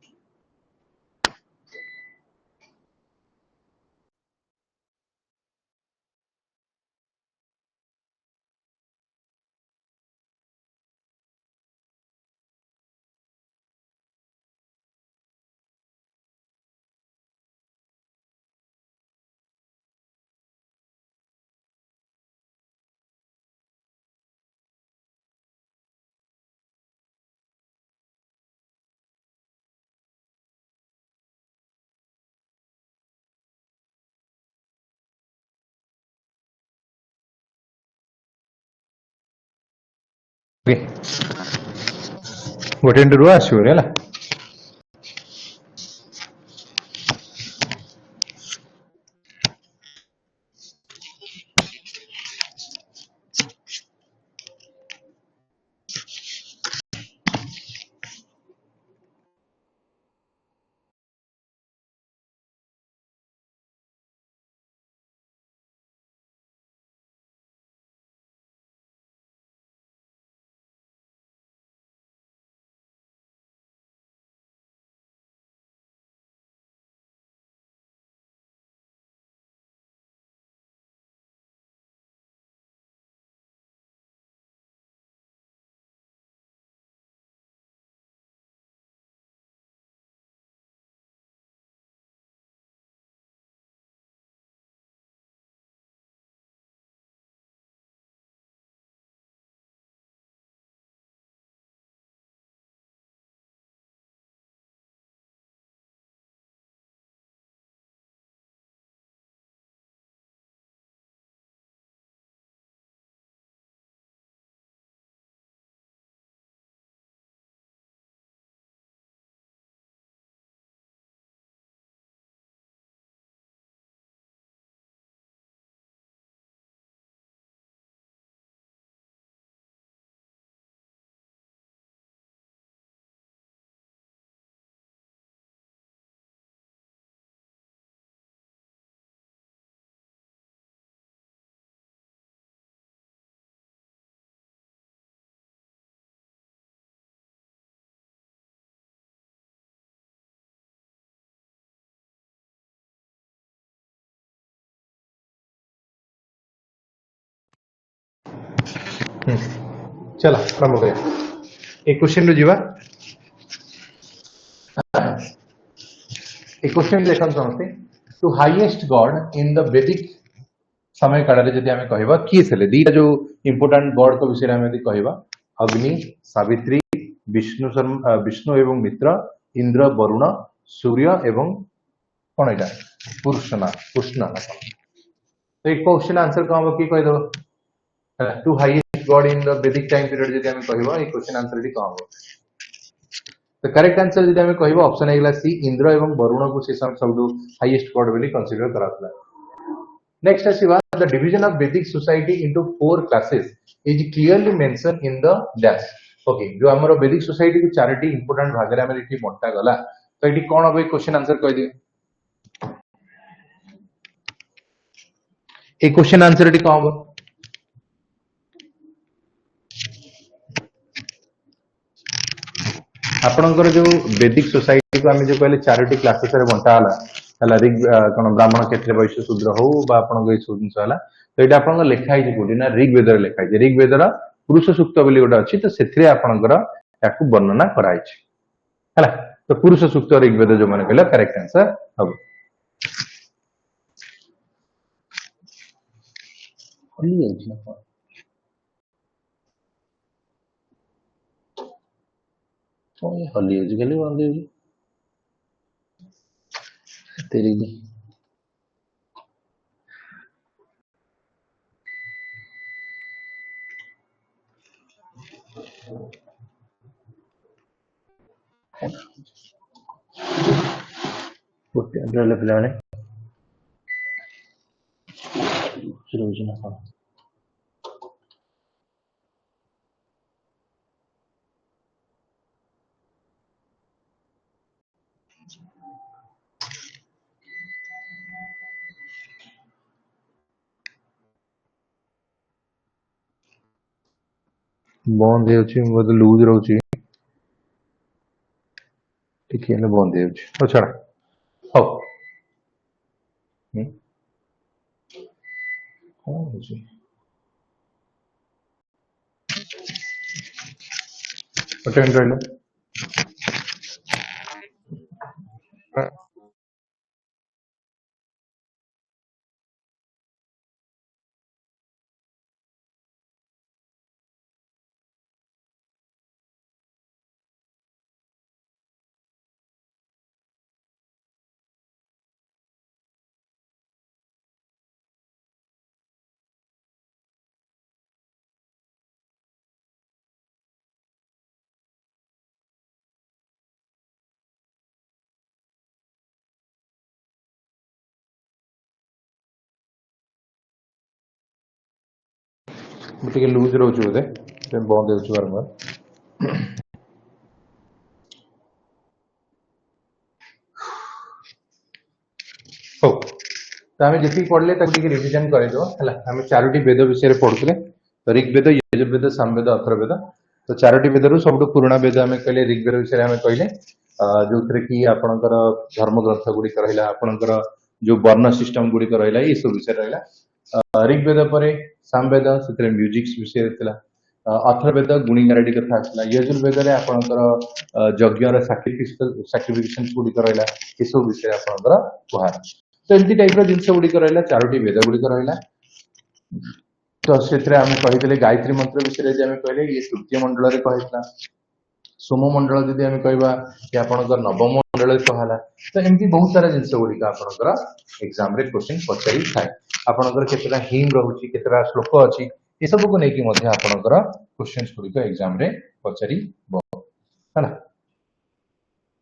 गोटे मिनट रुह आसो है चला आरंभ करिया एक क्वेश्चन रो जीवा एक क्वेश्चन देखन समझते to highest god in the Vedic समय काल रे जदि हमें कहबा की थले दीटा जो इंपोर्टेंट गॉड को विषय में यदि कहबा अग्नि सावित्री विष्णु एवं मित्र इंद्र वरुण सूर्य एवं कौन एटा कृष्ण तो एक क्वेश्चन आंसर कौन हो कि कह दो to highest god in the Vedic time period जदि हमें कहबा एक क्वेश्चन आंसर डी कौन हो तो करेक्ट आंसर जदि हमें कहबा ऑप्शन हेला सी इंद्र एवं वरुण को से सबडू हाईएस्ट गॉड बोली कंसीडर करातला नेक्स्ट आसीबा the division of Vedic society into 4 classes is clearly mention in the dash okay जो हमर वैदिक सोसाइटी को चारटी इंपोर्टेंट भाग रे हमें इठी मोटा गला तो इठी कोन होबे क्वेश्चन आंसर कह दियो ए क्वेश्चन आंसर टी कौन हम आपणकर जो वैदिक सोसाइटी को आम जो कहले चारोटी क्लासेस रे बंटा हला ऋग कोन ब्राह्मण क्षेत्र वैश्य शूद्र हो बा आपन को सब जिंस हला तो एटा आपन लेखा है कोठी ना ऋग्वेद रे लेखा है ऋग्वेद रा पुरुष सूक्त बोली गोटा अछि तो सेथरे आपनकर याकू वर्णना कराई छै हला तो पुरुष सूक्त ऋग्वेद जो माने कहले करेक्ट आंसर हबो हल्ली अछि ना कोई हल्ली अछि गली बंदी तेरी दी गोटे अंदर पिलाने रोज ना कोन बंद हे अछि मतलब लूज रहउछि ठीक है बंद हे अछि ओ छड़ा हो कौन अछि अटेंड रहलो ଟିକେ ଲୁଜ ରହୁଛି ବୋଧେ ସେ ବନ୍ଦ ହେଉଛି ବାରମ୍ବାର ହଉ ତ ଆମେ ଯେତିକି ପଢିଲେ ତାକୁ ଟିକେ ରିଭିଜନ କରିଦେବା ହେଲା ଆମେ ଚାରୋଟି ବେଦ ବିଷୟରେ ପଢୁଥିଲେ ऋग्वेद यजुर्वेद सामवेद अथर्ववेद तो चारोटी वेदरू सबुठु पुराना वेद आमे कहले ऋग्वेद विषय आमे कहले जो कि आपणकर धर्म ग्रंथ गुड़िक रहा आपणकर जो वर्ण सिस्टम गुड़िक रहा ये सब विषय रहा ऋग्वेद पर सामवेद से म्यूजिक्स विषय था अथर्वेद गुणी गारेडी कथा आसला यजुर्वेद आपणकर यज्ञ साक्रिफिकेशन गुड़िक रहा ये सब विषय आपणकर कहा तो एमती टाइप जिनस गुड़िक रहा चारोटी वेद गुड़िक रहा तो से कही गायत्री मंत्र विषय कहले ये तृतीय मंडल कहला सोम मंडल जदि आम कहवा कि आपणकर नवम मंडल कहला तो एमती बहुत सारा जिनस गुड़िक आपणकर एग्जाम रे क्वेश्चन पचारि थाए आपणकर केतरा हिम रहुची केतरा श्लोक अछि ये सब को लेकिन मध्य आपणकर क्वेश्चन गुड़िक एग्जाम रे पचारि है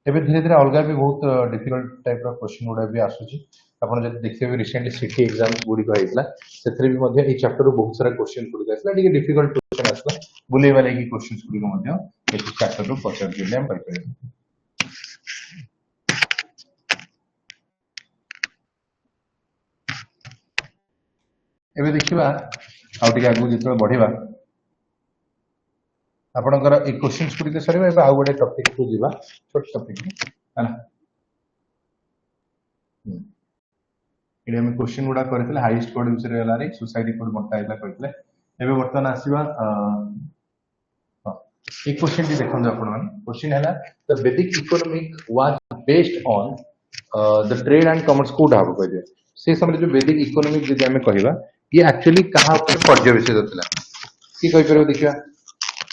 एबे धीरे धीरे अलग भी बहुत डिफिकल्ट टाइप क्वेश्चन गुड़ा भी आसुची आपन जब देखिए रिसेंटली सिटी एग्जाम गुड़ी होइतला सेथरे भी मध्य ए चैप्टर रो बहुत सारा क्वेश्चन गुड़ी आसला ठीक डिफिकल्ट क्वेश्चन आसला बुले वाले की क्वेश्चंस गुड़ी मध्य ए चैप्टर रो पचार दिले हम पाइ परिबे एबे देखिबा आउ टिके आगु जितो बढ़िबा आपणकर ए क्वेश्चंस गुड़ी सरीबा एबे आउ गोटे टॉपिक को जीवा छोट टॉपिक है ना इडे हम क्वेश्चन गुड़ा करथिले हाईएस्ट कोड विषय रहला रे सोसाइटी कोड बंटा हैला कहथिले एबे वर्तमान आसीबा एक क्वेश्चन टी देखन आपण माने क्वेश्चन हैला द वैदिक economic was based on the trade and commerce को डाब कहजे से समय जो वैदिक इकोनॉमिक जदि हमें कहबा ये एक्चुअली कहा ऊपर पर्यवेसित होतला की कहि परबो देखिया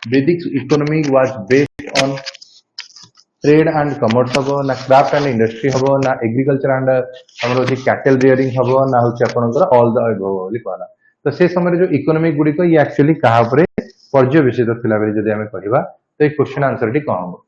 वैदिक economic was based on trade and commerce हबो ना क्राफ्ट एंड इंडस्ट्री हबो ना एग्रीकल्चर एंड हमरो जे कैटल रियरिंग हबो ना होचे आपनकर ऑल द अबव बोली कहला तो से समय जो इकोनॉमिक गुडी को ये एक्चुअली कहा ऊपर पर्यवेसित थिला बेले जदि हमें कहबा तो ये क्वेश्चन आंसर टी कोन हो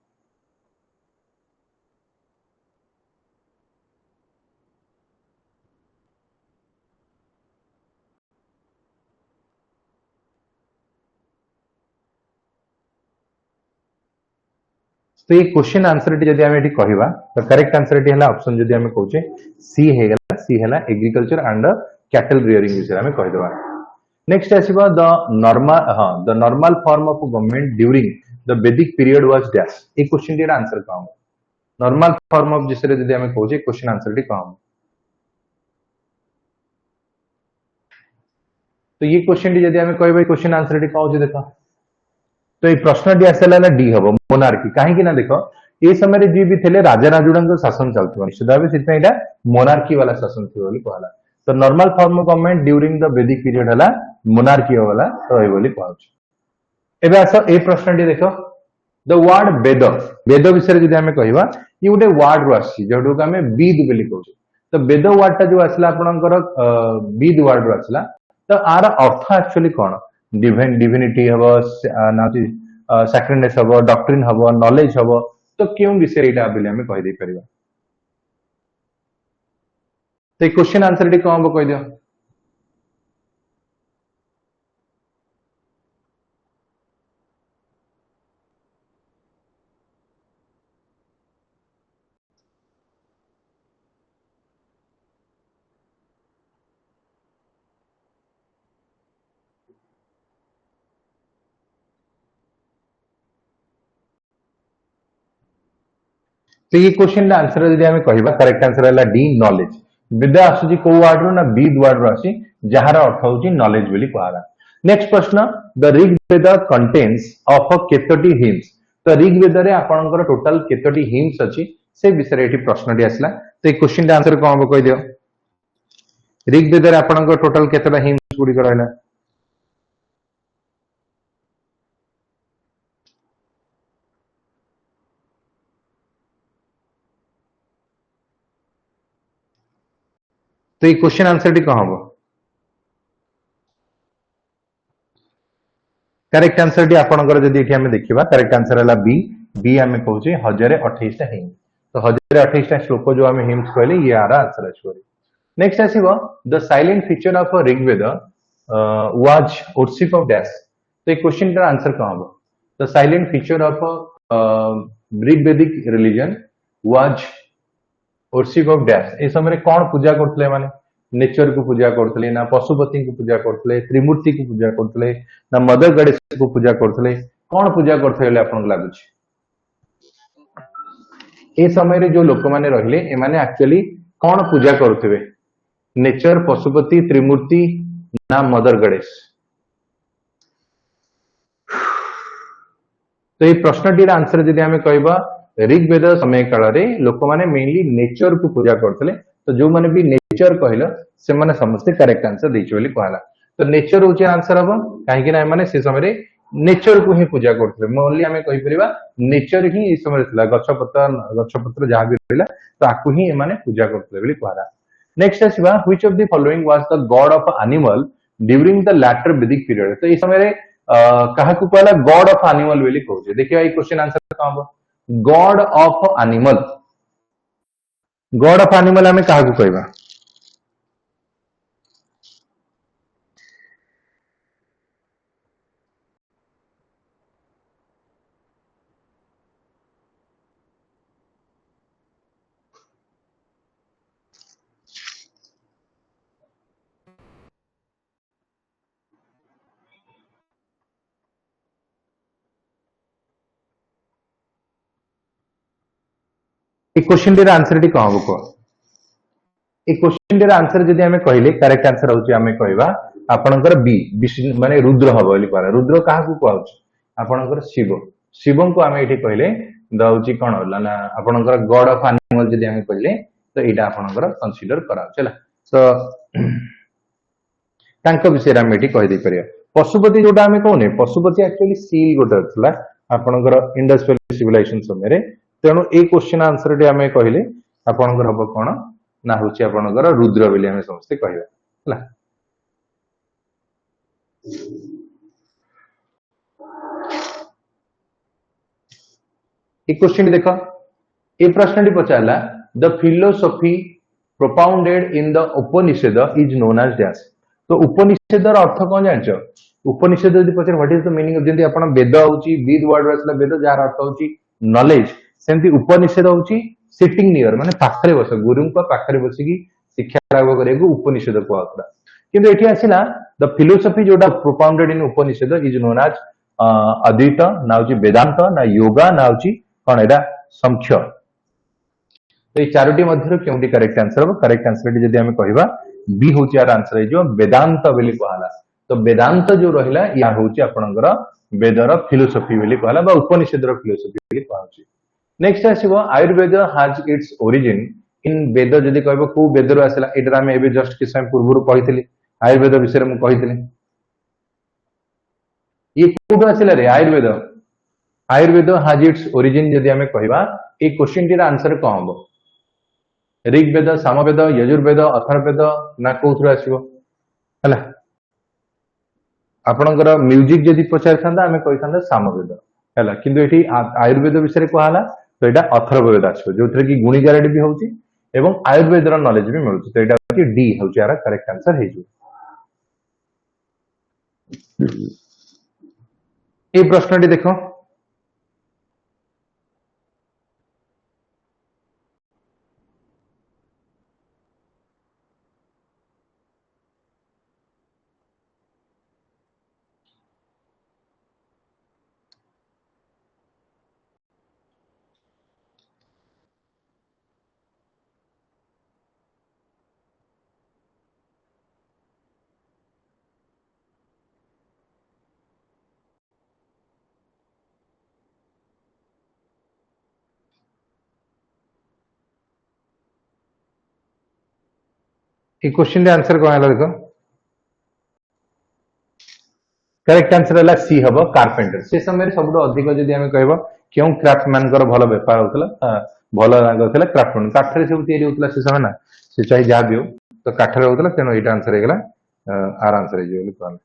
तो ये क्वेश्चन आंसर टी जदि हमें कहबा तो करेक्ट आंसर टी हला ऑप्शन जदि हमें कहूचे सी हेगला सी हला एग्रीकल्चर एंड कैटल रियरिंग विषय आम कहीदेवा नेक्स्ट आसवा the normal form of government during the Vedic period was dash A question टी आंसर कौन नॉर्मल फॉर्म ऑफ जिसरे जदि आम कहूँ क्वेश्चन आंसर टी कौन तो ये क्वेश्चन टी जदि आम कह क्वेश्चन आंसर टी कौन देख तो ये प्रश्न टी आसला डी हम मोनार्की कहीं ना देख ये समय जी भी थे राजा राजुड़ा शासन चलता निश्चित भाव से मोनार्की वाला शासन थी कहला तो normal form of government during the Vedic period है मोनार्की वाला रही कहूँ आस ए प्रश्न टी देख द वर्ड वेद वेद विषय जब आम कहवा ये गोटे वर्ड रू आसो आम बीद बोली कहूँ तो वेद वर्ड टा जो आसला आपणकर बीद वर्ड रू आसला तो आर अर्थ एक्चुअली कौन डिविनिटी हम ना सैक्रेडनेस हम डॉक्ट्रिन हम नॉलेज हम तो क्यों विषय यहाँ बोली आम कहीदे पार तो क्वेश्चन आंसर टी कौन हम कह दियो तो ये क्वेश्चन आंसर जब आम कह करेक्ट आंसर है डी नॉलेज विद्या आसूची को वर्ड रू ना बीद वर्ड रू आसी जार अर्थ हूँ नॉलेज बोली कहला नेक्स्ट प्रश्न द ऋग्वेद कंटेन्स ऑफ केतोटी हिम्स तो ऋग्वेद रे आपनकर टोटल केतोटी हिम्स अछि से विषय ये प्रश्न टी आसला तो ये क्वेश्चन आंसर कौन हम कह दियो ऋग्वेद रे आपनकर टोटल केतोटा हिम्स गुडी रहला तो ये क्वेश्चन आंसर टी कौन हम करेक्ट आंसर टी आपनकर जदि आम देखा करेक्ट आंसर है बी बी आम कहूँ 1028 हिम्स तो 1028 श्लोक जो आम हिम्स कहले ये आर आंसर आसो नेक्स्ट आसो the salient feature of Rigveda was worship of dash तो ये क्वेश्चन का आंसर कौन हम the salient feature of Rigvedic religion was worship of dash ए समय कौन पूजा करते माने नेचर को पूजा करते ना पशुपति को पूजा करते त्रिमूर्ति को पूजा करते ना मदर गणेश को पूजा करते कौन पूजा करते लगुच ए समय जो लोक मैंने रहिले एमाने एक्चुअली कौन पूजा करुवे नेचर पशुपति त्रिमूर्ति ना मदर गणेश तो ये प्रश्न टी आंसर जब आम कहवा ऋग्वेद समय काल में लोक मैंने मेनली नेचर को पूजा करते तो जो मैंने भी नेचर कहल से माने समस्ते करेक्ट आंसर देछि बोली कहला तो नेचर होचे आंसर हम काहे कि माने से समय नेचर को ही पूजा करते ओनली आम कहि परिबा नेचर ही इस समय थिला गछपत्र जहाँ भी रहिला तो आकु ही एमाने पूजा करते बोली कहला नेक्स्ट आसीबा which of the following was the god of animal during the later वैदिक पीरियड तो इस समय कहा को कहला गॉड ऑफ एनिमल बोली कहूचे देखिए ये क्वेश्चन आंसर कौन हम God of animal God of animal आम क्या कहवा क्वेश्चन टी आंसर टी कौन हम कह क्वेश्चन टी आंसर जब आम कहले करेक्ट आंसर हूँ आम कहवा आपणकर बी माने रुद्र हम बोली कहला रुद्र क्या कहूँ आपणकर शिव शिव को आम ये कहले दउची कौन ना आपणकर गॉड ऑफ एनिमल जब आम कहले तो यहाँ आपणकर कंसीडर करा तांको विषय आम ये कहीदे पार पशुपति जोटा आम कहने पशुपति एक्चुअली सील गोटे था आपणकर इंडस वैली सिविलाइजेशन समय तेणु ए क्वेश्चन आंसर टी आम कहले आपणकर हम कौन ना हूँ आपणकर रुद्र बोली आम समस्ते कहवा क्वेश्चन देख ये प्रश्न टी पचारा the philosophy propounded in the Upanishad is known as dash तो उपनिषद अर्थ कौन जान उपनिषद यदि पचार व्हाट इज द मीनिंग जमी आप वेद हूँ विद वर्ड आसला वेद जार अर्थ हूँ नॉलेज सेमती उपनिषद हूँ सिटिंग नियर माने पाखरे बस गुरु पाखरे बसिकी शिक्षा लाभ करने उपनिषद कहला किंतु एठी आसिला द फिलोसफी जोटा propounded in Upanishad is known as Advaita ना होची वेदांत ना योगा ना होची कोन एटा संख्य। तो ये चारोटी मध्य केउंटी करेक्ट आंसर हो करेक्ट आंसर जदि हम कहिबा बी होची यार आंसर है जो वेदांत बोली कहला। तो वेदांत जो रहिला या होची आपनकर वेदर फिलोसफी बोली कहला बा उपनिषदर फिलोसफी बोली कहउची। नेक्स्ट आसीबो Ayurveda has its origin in Veda जदि कहबो को वेद रो आसिला एटा हम एबे जस्ट कि समय पूर्व कहितली आयुर्वेद विषय में कहितली ये कोड आसिला रे Ayurveda Ayurveda has its origin जदि हम कहबा ए क्वेश्चन टीर आंसर कोन हबो ऋग्वेद सामवेद यजुर्वेद अथर्ववेद ना कोथरो आसीबो हला आपनकर म्यूजिक जदि पचार थांदा हमें कहि थांदा सामवेद हला किंतु एठी आयुर्वेद विषय कहला तो एटा अथर्ववेद आसीबो जोथरे कि गुणिगारेड भी होउची एवं आयुर्वेद रो नॉलेज भी मिलुची। तो एटा कि डी होउची यार करेक्ट आंसर हे जो ए प्रश्नटी देखो ए क्वेश्चन रे आंसर कोन हला देखो करेक्ट आंसर है सी हम कारपेंटर से समय सब अधिक जदि हम कह क्यों क्राफ्ट मानकर भल बेपार होता भल करते क्राफ्ट काठर सब या से समय ना से चाहे जहाँ भी हो तो काठर होता तेणु यहाँ आंसर होगा आर आंसर हो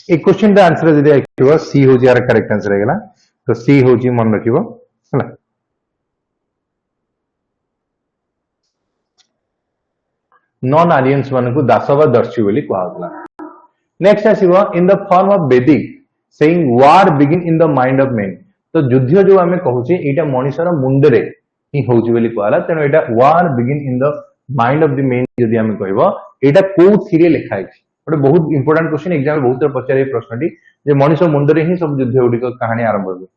एक क्वेश्चन का आंसर जब आखिर सी हूँ यार करेक्ट आंसर है तो सी हूँ मन रख नॉन आलियंस मान को दास बा दर्शी बोली कहला। नेक्स्ट आसीबो in the form of Vedic saying war begin in the mind of man. तो युद्ध जो आमे कहूचे एटा मनुष्यर मुंडरे ही होउची बोली कहला तेनो एटा war begin in the mind of the man जदि आमे कहबो एटा को थिरे लिखा है गोटे बहुत इंपोर्टेंट क्वेश्चन एग्जाम बहुत पचारे प्रश्नटी जे मनुष्य मुंडरे ही सब युद्ध गुड़िक कहानी आरंभ हो।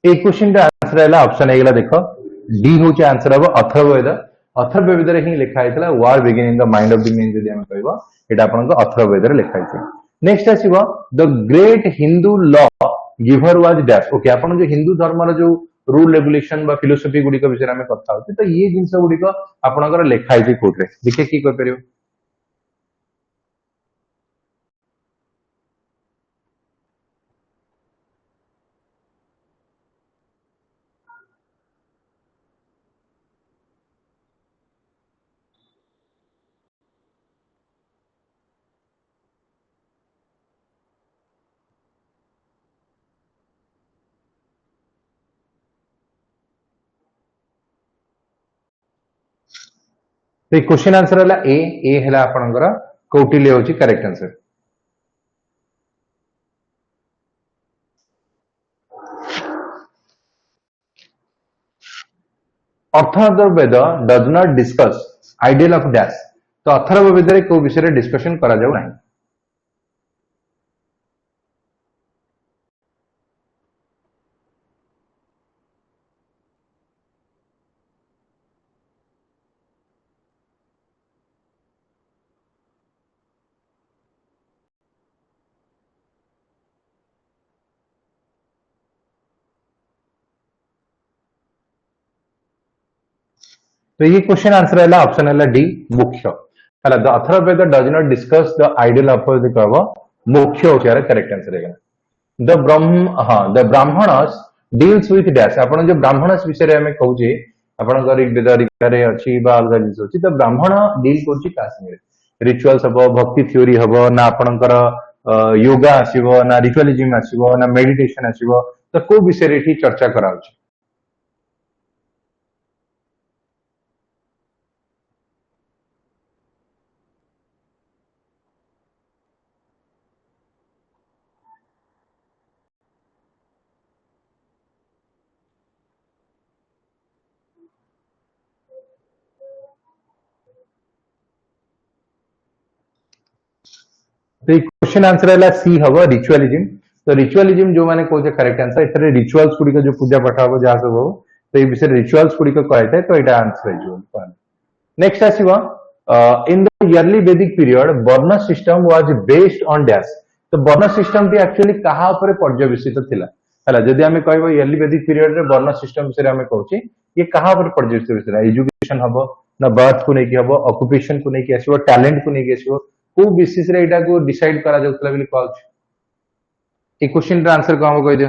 ए क्वेश्चन का आंसर है ऑप्शन एगला देखो डी हूँ आंसर हम अथर्ववेद अथर्ववेद ही लिखाई war begin in the mind of the man जब हम कहबो एटा आपन अथर्ववेद लिखाई। नेक्स्ट आसीबो the great Hindu law giver was dash okay आपन जो हिंदू धर्म जो रूल रेगुलेशन बा फिलोसफी गुडी विषय में कथा होती तो ये जिनस गुडिक आपनकर लिखाई कोर्ट रे देखिए की कह परियो तो क्वेश्चन आंसर है ए है आपनकर कौटिल्य होची correct answer. Atharvaveda does not discuss ideal of dash. तो अथर्ववेद रे को विषय रे डिस्कशन करा जाउ नाही। तो ये क्वेश्चन आंसर है ऑप्शन है डी मुख्य है the Atharvaveda does not discuss the ideal of the कहब मुख्य होशियार करेक्ट आंसर है द ब्रह्म हाँ the Brahmanas deals with dash आपण जो ब्राह्मणस विषय रे हमें कहूजे आपण ऋग्वेद ऋग्वेद अछि बा अलग जिंस अछि द ब्राह्मण डील करछि काश्मीर रिचुअल्स हबो भक्ति थ्योरी हबो ना आपणकर योगा आसीबो ना रिचुअलिज्म आसीबो ना मेडिटेशन आसीबो तो को विषय रे एठी चर्चा कराउछि तो क्वेश्चन आंसर है सी हम रिचुअलिज्म तो रिचुअलिज्म जो मैंने कहे करेक्ट आंसर इतने रिचुअल्स गुड़िक जो पूजा पाठ हम जहाँ सब हो तो ये विषय रिचुअल्स गुड़िक कही तो यहाँ आंसर है नेक्स्ट आसो इन द इयरली वैदिक पीरियड वर्ण system was based on dash तो वर्ण सिस्टम टी एक्चुअली कहा ऊपर पर्यवेसित थिला हला जदि हमें कहबो इयरली वैदिक पीरियड रे वर्ण सिस्टम विषय हमें कहूची ये कहा ऊपर पर्यवेसित थिला एजुकेशन हबो ना बर्थ को लेके हबो ऑक्युपेशन को लेके आसीबो टैलेंट को लेके आसीबो को बेसिस रे एटा को डिसाइड करा जाउतला बिली कहूची ए क्वेश्चन रा आंसर को हम कह दियो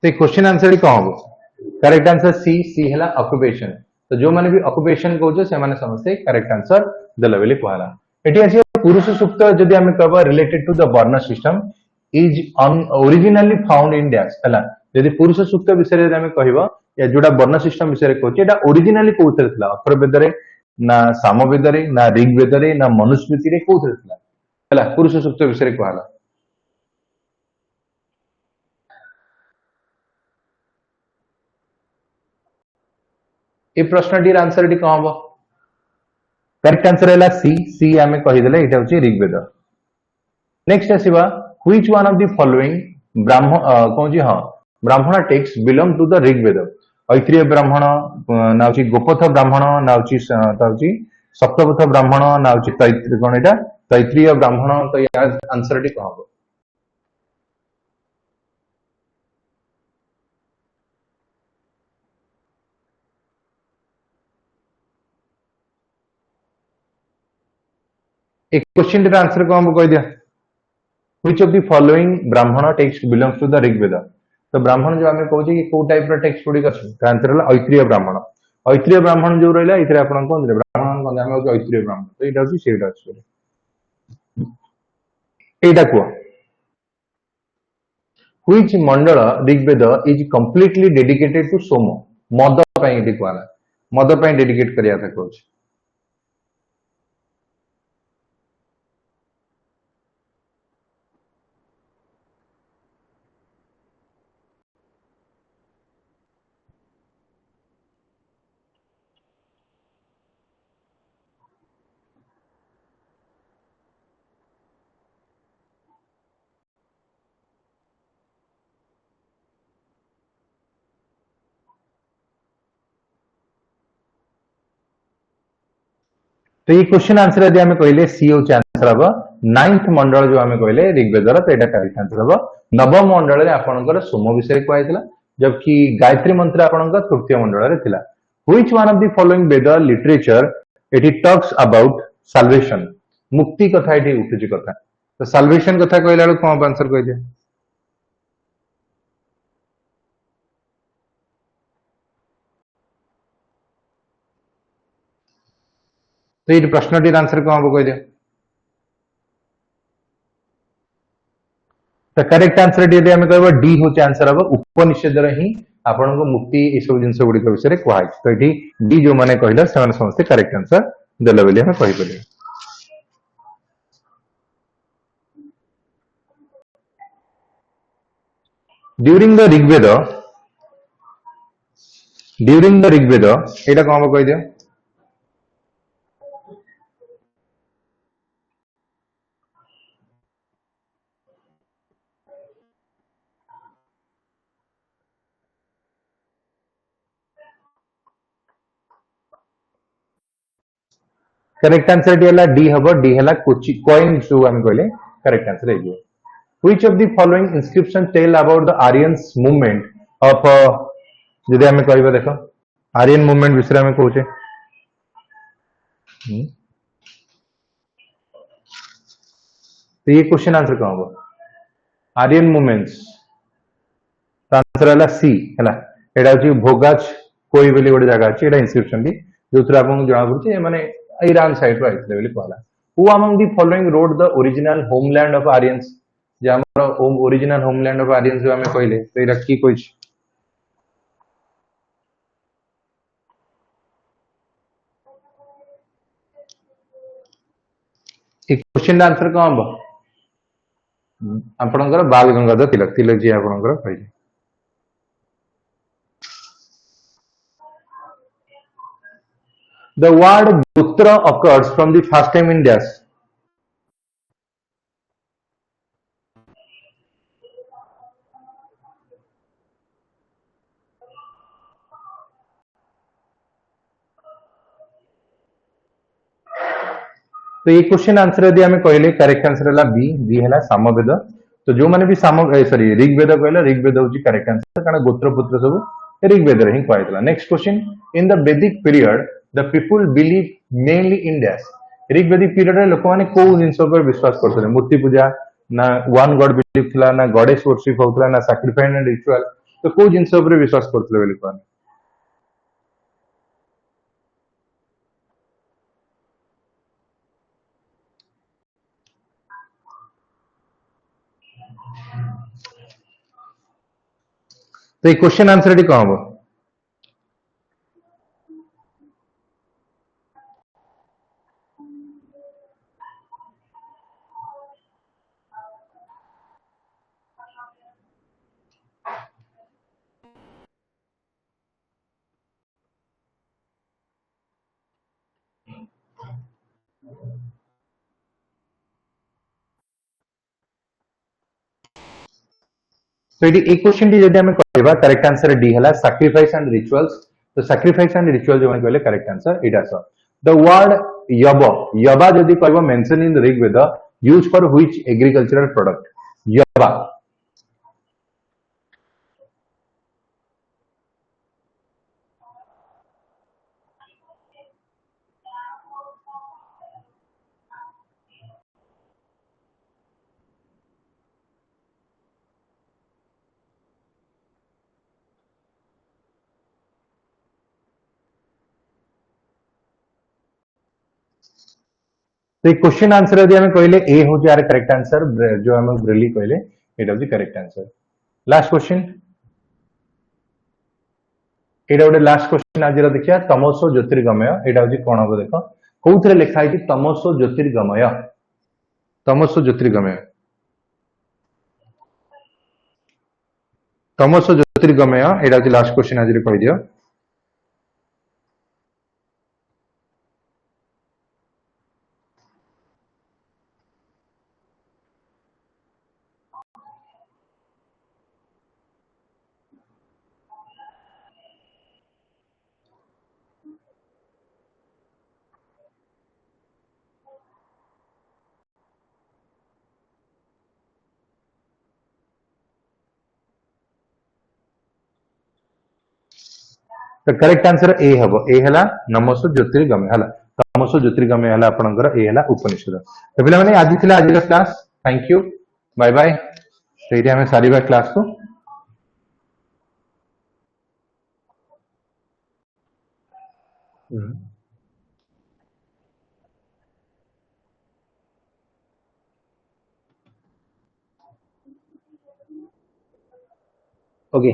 तो क्वेश्चन आंसर कौन हम करेक्ट आंसर सी सी है ऑक्युपेशन तो जो मैंने भी ऑक्युपेशन कहूचे से माने समझते करेक्ट आंसर देला बेली कहला एटी अछि पुरुष सूक्त जदि हम कहबा रिलेटेड टू द वर्ण system is originally found in dash हला यदि पुरुष सूक्त विषय रे हम कहबा या जोडा वर्ण सिस्टम विषय रे कहूचे एटा ओरिजिनली कोथरे थिला अथर्ववेद रे ना सामवेद रे ना ऋग्वेद रे ना मनुस्मृति रे कोथरे थिला हला पुरुष सूक्त विषय रे कहला ए प्रश्न आंसर टी कौन हम करेक्ट आंसर है सी सी आम कहीदे ये हूँ ऋग्वेद नेक्स्ट आसवा which one of the following Brahmana कौन जी हाँ Brahmana text belong to the Rigveda Aitareya Brahmana ना गोपथ ब्राह्मण ना सप्तपथ ब्राह्मण ना कौन यहाँ तैत्रीय ब्राह्मण तो यार आंसर टी कौन हम एक क्वेश्चन आंसर को हम कह दिया which of the following Brahmana text belongs to the Rigveda तो ब्राह्मण जो हमें कहूँ कि को टाइप रो टेक्स्ट गुडी अछि आंसर है ऐत्रीय ब्राह्मण जो रहला इतरे आपण कोन ब्राह्मण कोन हम हो ऐत्रीय ब्राह्मण तो एटा अछि सेटा अछि एटा को which mandala Rigveda is completely dedicated to Soma मद पई एटी कोला मद पई डेडिकेट करिया था कहूँ तो ये क्वेश्चन आंसर यदि हमें कहले सी हूँ आंसर हम 9th मंडल जो हमें कहले ऋग्वेदर तो यहाँ करेक्ट आंसर हम नवम मंडल में आपंकर सोम विषय कहला जबकि गायत्री मंत्र आपंकर तृतीय मंडल में थिला which one of the following Veda literature एटी टॉक्स अबाउट साल्वेशन मुक्ति कथा ये उठुची कथा तो साल्वेशन कथा कहला कौन आंसर कह दिया तो ये प्रश्न टी आंसर कौन हम कह दिया तो करेक्ट आंसर टी आम कह डी हूँ आंसर हम उपनिषद ही आपण को मुक्ति ये सब जिन गुड़िक विषय कहु तो ये डी जो मैंने कहला से समस्त करेक्ट आंसर देले बोली हमें कहि परिबे ड्यूरिंग द ऋग्वेद एटा कौन हम कह दियो करेक्ट आंसर डी हम डी है कॉइन जो आम कहले करेक्ट आंसर है which of the following inscription tell about the Aryans movement of जदि आम कह देख आर्यन मूवमेंट विषय में कहे तो ये क्वेश्चन आंसर कौन हम आर्यन मूवमेंट्स आंसर है सी है एटा हूँ भोगाज कोई बोली गोटे जगह अच्छी इनस्क्रिप्शन भी जो आपको जना पड़े माने ईरान साइड रू आइते बोली कहला who among the following wrote the original homeland of Aryans जे हमर ओरिजिनल होमलैंड ऑफ आर्यंस जो हमें कहले तो एटा की कोई एक क्वेश्चन आंसर कौन हम आपणकर बाल गंगाधर तिलक तिलक जी आपणकर कहले the word gotra occurs from the first time in dash तो ये क्वेश्चन आंसर यदि आम कहले करेक्ट आंसर है बी बी है सामवेद तो जो मैंने भी साम सॉरी ऋग्वेद कहले ऋग्वेद हूँ करेक्ट आंसर कारण गोत्रपुत्र सब ऋग्वेद ही कहला next question in the Vedic period the people believe mainly in dash Rigvedic period रे लोक माने को जिंस पर विश्वास करथले मूर्ति पूजा ना वन गॉड बिलीव थिला ना गॉडेस वर्शिप होतला ना सैक्रिफाइस एंड रिचुअल तो को जिंस पर विश्वास करथले बोली कहन तो ये क्वेश्चन आंसर ये कौन हम तो ये क्वेश्चन टी जदि हमें कहबा करेक्ट आंसर डी हला सैक्रिफाइस एंड रिचुअल्स तो सैक्रिफाइस एंड रिचुअल जो कहले करेक्ट आंसर इटा स द वर्ड यब यबा जदि कहबा mention in Rigveda use for which agricultural product यबा तो क्वेश्चन आंसर यदि हमें कहले ए हो यार करेक्ट आंसर जो हम ब्रेली कहले एटा हो करेक्ट आंसर लास्ट क्वेश्चन एटा गोटे लास्ट क्वेश्चन आज देखिए तमसो ज्योतिर्गमय एटा हो कौन हम देख कौन लिखाई तमसो ज्योतिर्गमय तमसो ज्योतिर्गमय तमसो ज्योतिर्गमय एटा हो लास्ट क्वेश्चन आज कह दियो तो करेक्ट आंसर ए हम ए है नमसो ज्योतिर्गमय है तमसो ज्योतिर्गमय है आपंकर ए है उपनिषद तो पे आज थी आज class thank you bye bye से आम सारे क्लास को ओके